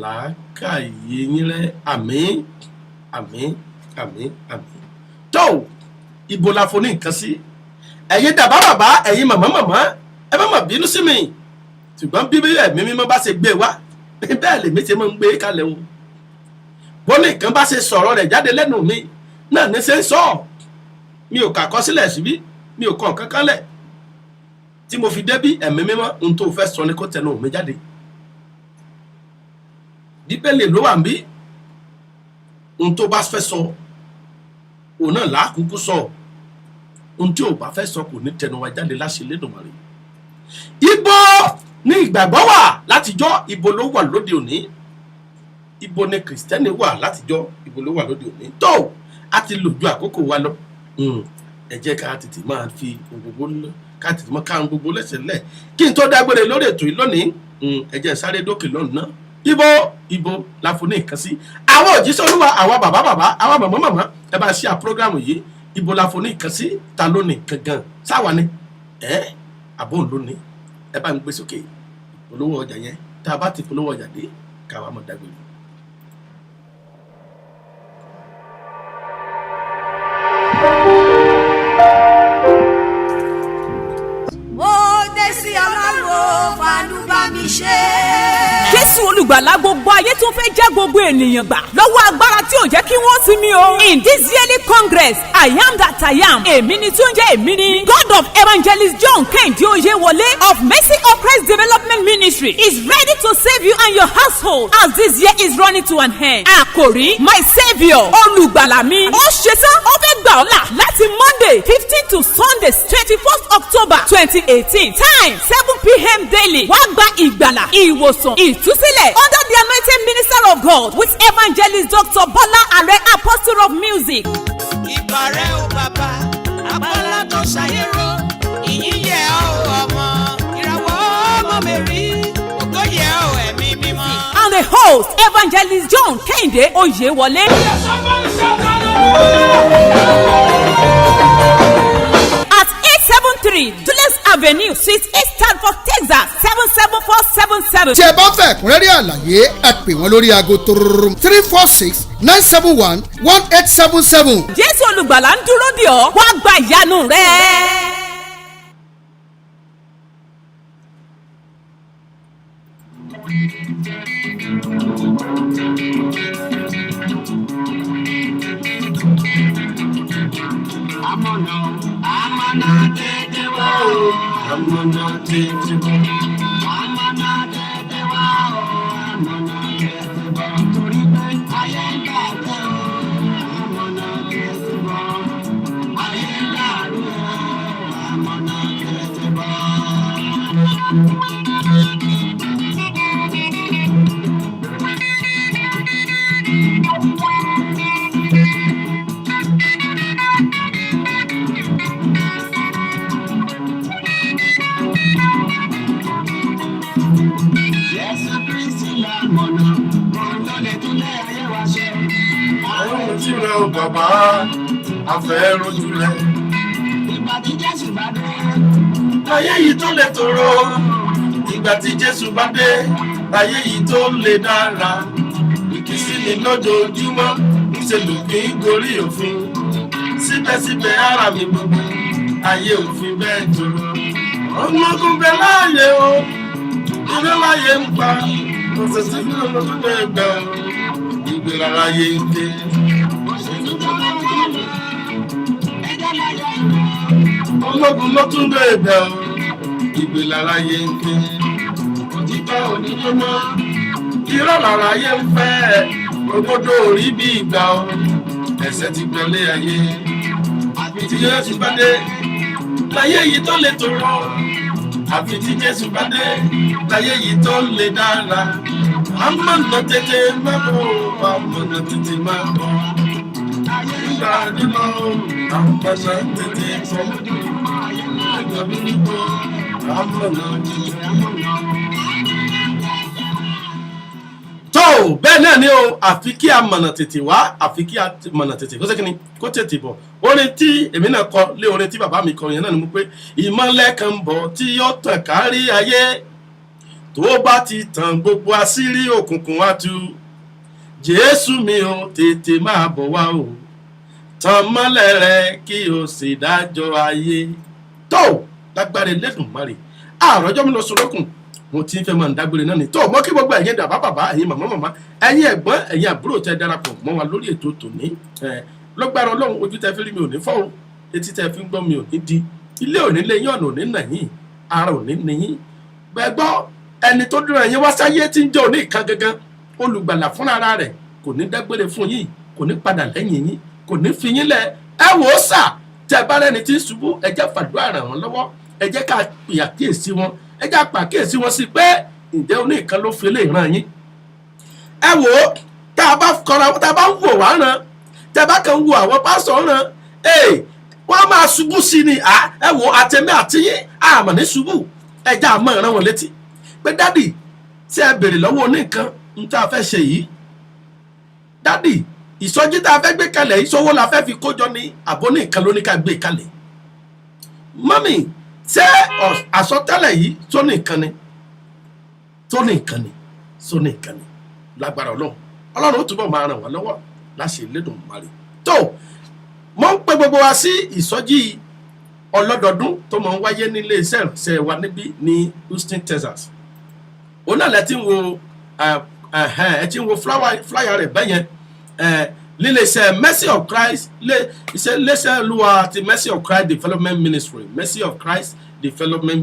làákàyè yín rẹ́ àmín àmín àmín àmín. Tó ibo la fo ní nǹkan sí ẹ̀yin dàbá bàbá ẹ̀yin màmá ẹ má mà bínú sí mi ṣùgbọ́n bí ẹ̀mí mímọ́ bá ṣe gbé wá bẹ́ẹ̀ lèmi ṣe máa ń gbé kalẹ̀ o bó ní nǹkan bá ṣe sọ̀rọ̀ rẹ̀ jáde lẹ́nu mi náà ní ṣe ń sọ mi ò kà kọsílẹ̀ síbí mi ò kọ nǹkan kan lẹ̀ tí mo fi débí ẹ̀mí mímọ́ ohun tó fẹ́ sọ ni kó tẹnu mi jáde Bíbélì ló wà ń bí ohun tó bá fẹ́ sọ òun náà làákùkù sọ ohun tí ò bá fẹ́ sọ kò ní tẹnu wa jáde láṣẹ Elédùmarè. Ibo ní ìgbàgbọ́ wà látijọ́ ibo ló wà lóde òní ibo ní Kìrìsìtẹ́nì wà látijọ́ ibo ló wà lóde òní tó a ti lò ju àkókò wa lọ ẹ jẹ́ ká tètè máa fi gbogbo ká tètè máa ká gbogbo lẹ́sẹ̀ lẹ̀ kí n tó dágbére lórí ètò yìí lónìí ẹ jẹ́ sáré dókè lọ́nà náà ibo la fún ní nǹkan sí àwọn òjíṣẹ́ olúwa àwọn bàbá àwọn màmá ẹ bá ṣe àprógrámù yìí ibo la fún ní nǹkan sí ta ló ní nǹkan gan sáwa ni àbóhùn ló ní ẹ bá ń gbé sókè olówó ọjà yẹn tá a bá ti polówó ọjà dé káwa mọ̀ dágbére. Jésù olùgbàlà gbogbo ayé tún fẹ́ já gbogbo ènìyàn gbà lọ́wọ́ agbára tí ò jẹ́ kí wọ́n sinmi o. In this yearly congress I am that I am èmi ni tí ó ń jẹ́ èmi ni God of Evangelist John Kehinde Oyewole of Mercy of Christ Development Ministry is ready to save you and your household as this year is running to an end. Àkòrí my saviour olùgbàlà mi ó ṣetán ó fẹ́ gbà ọ́ là láti Monday 15 to Sunday 21st October 2018 time 7 p.m. daily wá gba ìgbàlà ìwòsàn ìtúsílẹ̀ under the anointing minister of God with evangelist Dr. Bola Are Apostle of Music. ìbàrẹ̀ o bàbá agbára tó ṣàyẹ̀rọ ìyìn yẹ ọ́ ọmọ ìràwọ̀ ọmọ mẹ́rí ògo yẹ ọ́ ẹ̀mí mímọ́. And the host evangelist John Kehinde Oyewole. At 873 Dulles Avenue Suite 8 Stanford Texas 77477. tí ẹ bá fẹ́ ẹ̀kúnrẹ́rẹ́ àlàyé ẹ pè wọ́n lórí aago 346-971-1877. Jésù olùgbàlà ń dúró dè ọ́ wá gba ìyanu rẹ̀. Bàbá afẹ́ rojú rẹ̀. Ìgbà tí Jésù bá dé. Ayé yìí tó lè tòrò. Ìgbà tí Jésù bá dé. Ayé yìí tó lè dára. Ìkísí ni lójoojúmọ́. Ṣé lòfin gorí òfin? Síbẹ̀síbẹ̀ ara mi gbogbo. Ayé òfin bẹ́ẹ̀ tòrò. Ọmọkùnrin bẹ láàyè o. Ilé láyé ń pa. Òṣèṣẹ́ bí ọmọdún bẹ́ẹ̀ gbà o. Ìgbéra láyé ń dé. Ológun ló tún dé ibẹ̀ o, ìgbèlà láyé ń ké. Òtítọ́ onídé mọ́, irọ́ lára ayé ń fẹ́, ògbódò orí bí ìgbà o, ẹ̀ṣẹ̀ ti gbẹ̀lé ayé. Àfi tí Jésù bá dé, láyé yìí tó lè tòrò. Àfi tí Jésù bá dé, láyé yìí tó lè dára. Àmọ̀nà tètè má bọ̀, àmọ̀nà tètè má bọ̀. Ayé ń gbà nínú àmọ̀nà tètè bọ̀. Tó bẹ́ẹ̀ náà ni o àfi kí a mọ̀nà tètè wá àfi kí a mọ̀nà tètè kó sẹ́kìnní kó tètè bọ̀ orin tí èmi náà kọ lé orin tí bàbá mi kọ yẹn náà ni mo pé ìmọ́lẹ̀ kan bọ̀ tí yóò tàn kárí ayé tó bá ti tàn gbogbo àṣírí òkùnkùn wá tú Jésù mi ò tètè máa bọ̀ wá o tàn mọ́lẹ̀ rẹ kí o sì dájọ́ ayé tó lágbára Elédùmarè àròjọ́ mi lọ sọ́dọ́kùn mo ti ń fẹ́ máa ń dágbére náà ni tó mọ́ kí gbogbo ẹ̀yin bàbá ẹ̀yin màmá ẹ̀yin ẹ̀gbọ́n ẹ̀yin àbúrò tẹ́ darapọ̀ mọ́ wa lórí ètò tòní lọ́gbàrá Ọlọ́run ojú tẹ́ fi rí mi ò ní fọ́ o etí tẹ́ fi ń gbọ́ mi ò ní di ilé òní lé yín ọ̀nà òní nà yín ara òní ni yín gbẹ́gbọ́ ẹni tó dúró ẹ̀yin wá sáyé tí ń jẹ́ òní ìkan gangan olùgbàlà fúnra rẹ̀ kò ní dágbére fún yín kò ní padà lẹ́yìn yín kò ní fi yín lẹ̀ ẹ wò ó sà tẹ́ bá rẹ́ni tí ń ṣubú ẹ jẹ́ fàdúrà ràn wọ́n lọ́wọ́ ẹ jẹ́ ká pàkíyèsí wọn ẹ jẹ́ pàkíyèsí wọn sí pé ǹjẹ́ oní ìkan ló fi lè ràn yín ẹ wò ó tá a bá kọra tá a bá ń wò wá ràn tá a bá kàn ń wo àwọn pásọ̀ ràn wọ́n á máa ṣubú sí ni ẹ wò àtẹ̀mí àtìyín àmọ̀ ní ṣubú ẹ jẹ́ àmọ́ ìran wọn létí pé dádì tí ẹ béèrè lọ́wọ́ oní nǹkan n tá a fẹ́ ṣe yìí dádì ìsọjí tá a fẹ́ gbé kalẹ̀ ìṣòwò la fẹ́ fi kójọ ní àbọ̀ ní nǹkan ló ní ká gbé kalẹ̀ mọ́mì ṣé àsọtẹ́lẹ̀ yìí tó ní nǹkan ni lágbára ọlọ́run ó túbọ̀ máa ràn wá lọ́wọ́ láṣẹ Elédùmarè tó mọ̀ ń pè gbogbo wa sí ìsọjí ọlọ́dọọdún tó máa ń wáyé nílé iṣẹ́ ìrìnsẹ̀ wa níbí ní Houston, Texas òun náà lẹ ti ń wo flyer rẹ̀ bẹ́yẹn lílé iṣẹ́ Mercy of Christ iléeṣẹ́ olúwa ti Mercy of Christ Development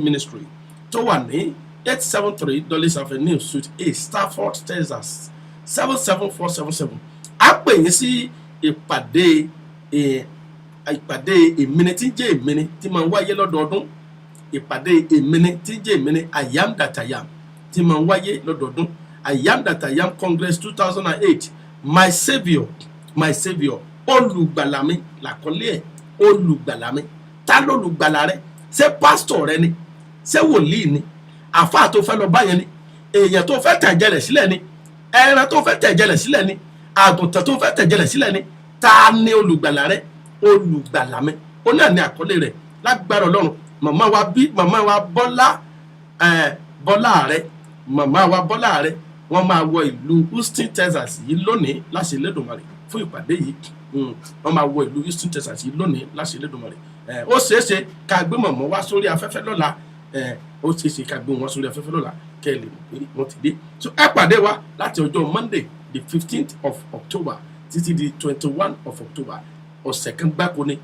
Ministry tó wà ní 873 Dulles Avenue Suite A, Stafford, Texas 77477 a pè yín sí ìpàdé èmini tí ń jẹ́ èmini tí máa ń wáyé lọ́dọọdún ìpàdé èmini tí ń jẹ́ èmini I am that I am tí máa ń wáyé lọ́dọọdún I am that I am Congress 2008 my saviour olùgbàlà mi làkọlé ẹ̀ olùgbàlà mi ta lólùgbàlà rẹ ṣé pásítọ̀ rẹ ni ṣé wòlíì ni àfáà tó fẹ́ lọ báyẹn ni èèyàn tó fẹ́ tẹ̀jẹ̀lẹ̀ sílẹ̀ ni ẹran tó fẹ́ tẹ̀jẹ̀lẹ̀ sílẹ̀ ni àgùntàn tó fẹ́ tẹ̀jẹ̀lẹ̀ sílẹ̀ ni ta ni olùgbàlà rẹ olùgbàlà mi ó náà ní àkọlé rẹ̀ lágbára Ọlọ́run màmá wa Bọ́lá rẹ wọ́n máa wọ ìlú Houston, Texas yìí lónìí láṣẹ Elédùmarè fún ìpàdé yìí wọ́n máa wọ ìlú Houston, Texas yìí lónìí láṣẹ Elédùmarè ó ṣeéṣe ká gbé màmá wá sórí afẹ́fẹ́ lọ́la kẹ́ ẹ lè mọ̀ pé wọ́n ti dé so ẹ pàdé wa láti ọjọ́ Monday the 15th of October títí di 21 of October ọ̀sẹ̀ kan gbáko ní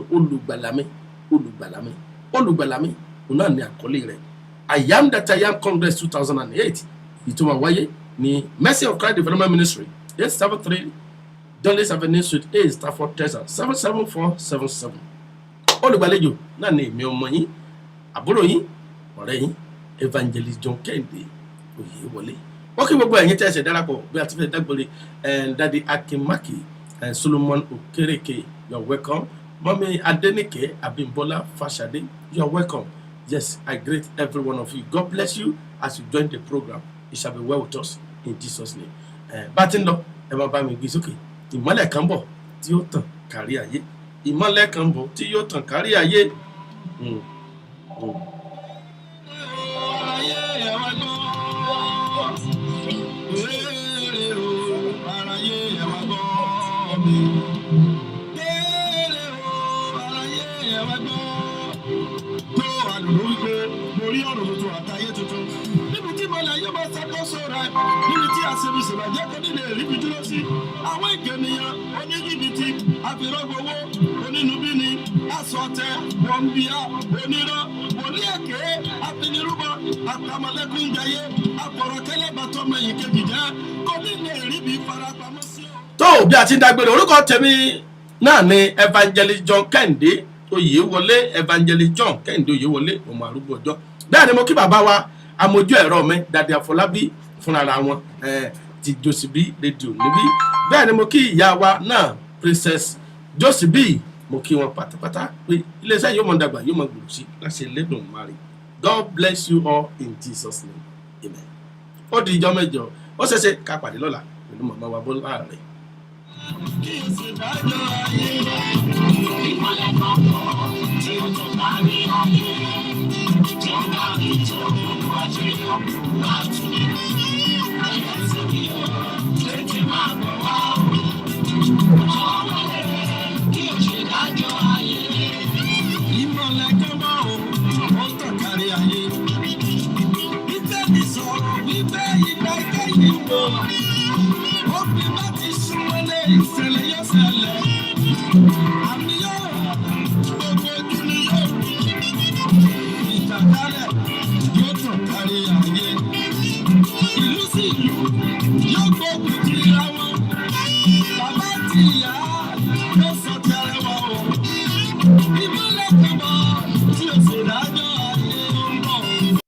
olùgbàlà mi òun náà ní àkọlé rẹ̀ I am that I am Congress 2008 ìtumọ̀ wáyé ní Mercy of Christ Development Ministry 873 Dulles Avenue Suite A, Stafford, Texas 77477 olùgbàlejò náà ní èmi ọmọ yín àbúrò yín ọ̀rẹ́ yín Evangelist John Kẹ́hìndé Oyèwọlé wọ́n kí gbogbo ẹ̀yin tẹ́sẹ̀ darapọ̀ bí a ti fẹ́ dágbére Daddy Akinmaki Solomon Okereke you're welcome Mommy Adenike Abimbola Fashade you're welcome yes I greet every one of you God bless you as you join the program it shall be well with us in Jesus name bá ti ń lọ ẹ máa bá mi gbé sókè ìmọ́lẹ̀ kan bọ̀ tí yóò tàn kárí ayé ìmọ́lẹ̀ kan bọ̀ tí yóò tàn kárí ayé. Borí ọ̀rọ̀ tuntun àtayé tuntun níbi tí mọ̀lẹ́ yóò bá ṣàkóso rẹ̀ níbi tí àṣírí ìṣèlú kò ní lè rí bí dúró sí àwọn ìkànnìyàn oníjìbìtì àfìrọ́gbowó onínúbíni àsọtẹ wọ̀nbíà onírọ́ wòlíì èké àfinirúbọ àtàmọ̀lẹ́kùnjayé àpọ̀rọ̀kẹ́lẹ́ bàtọ́mọ̀yìn kejì jẹ́ kò ní lè rí bí farapamọ́ sí ọ. tó bí a ti ń dágbére orúkọ tèmi náà ni Evangelist John Kẹ́hìndé Oyèwọlé Evangelist John Kẹ́hìndé Oyèwọlé ọmọ arúgbó ọjọ́ bẹ́ẹ̀ ni mo kí bàbá wa amójú ẹ̀rọ mi Daddy Afọlábí fúnra wọn ti Josibi rédíò níbí bẹ́ẹ̀ ni mo kí ìyá wa náà Princess Josibi mo kí wọn pátápátá pé iléeṣẹ́ yóò mọ̀ dàgbà yóò mọ̀ gbòòrò sí láṣẹ Elédùmarè God bless you all in Jesus name amen. ó di ìjọ mẹ́jọ ó ṣeéṣe ká pàdé lọ́la pẹ̀lú màmá wa Bọ́lá rẹ̀. Ìmọ̀lẹ̀ kan bọ̀ tí ó tún kárí ayé. Tí ó bá rí tó wájú ọkùnrin láti ayé sí mi ò létí máa bọ̀ wá. Ọ̀rẹ́ kí o ṣe dájọ́ ayé. Ìmọ̀lẹ̀ kan bọ̀ ó tàn kárí ayé. Bíbélì sọ̀rọ̀ wípé ìgbà ìkẹyìn bọ̀. Ó fi bá ti súnmọ́lé ìṣẹ̀lẹ̀ yóò ṣẹlẹ̀. Àmì yóò gbogbo ojú ni yóò rí. Ìjàkálẹ̀ yóò tàn kárí ayé. Ìlú sí ìlú yóò gbógun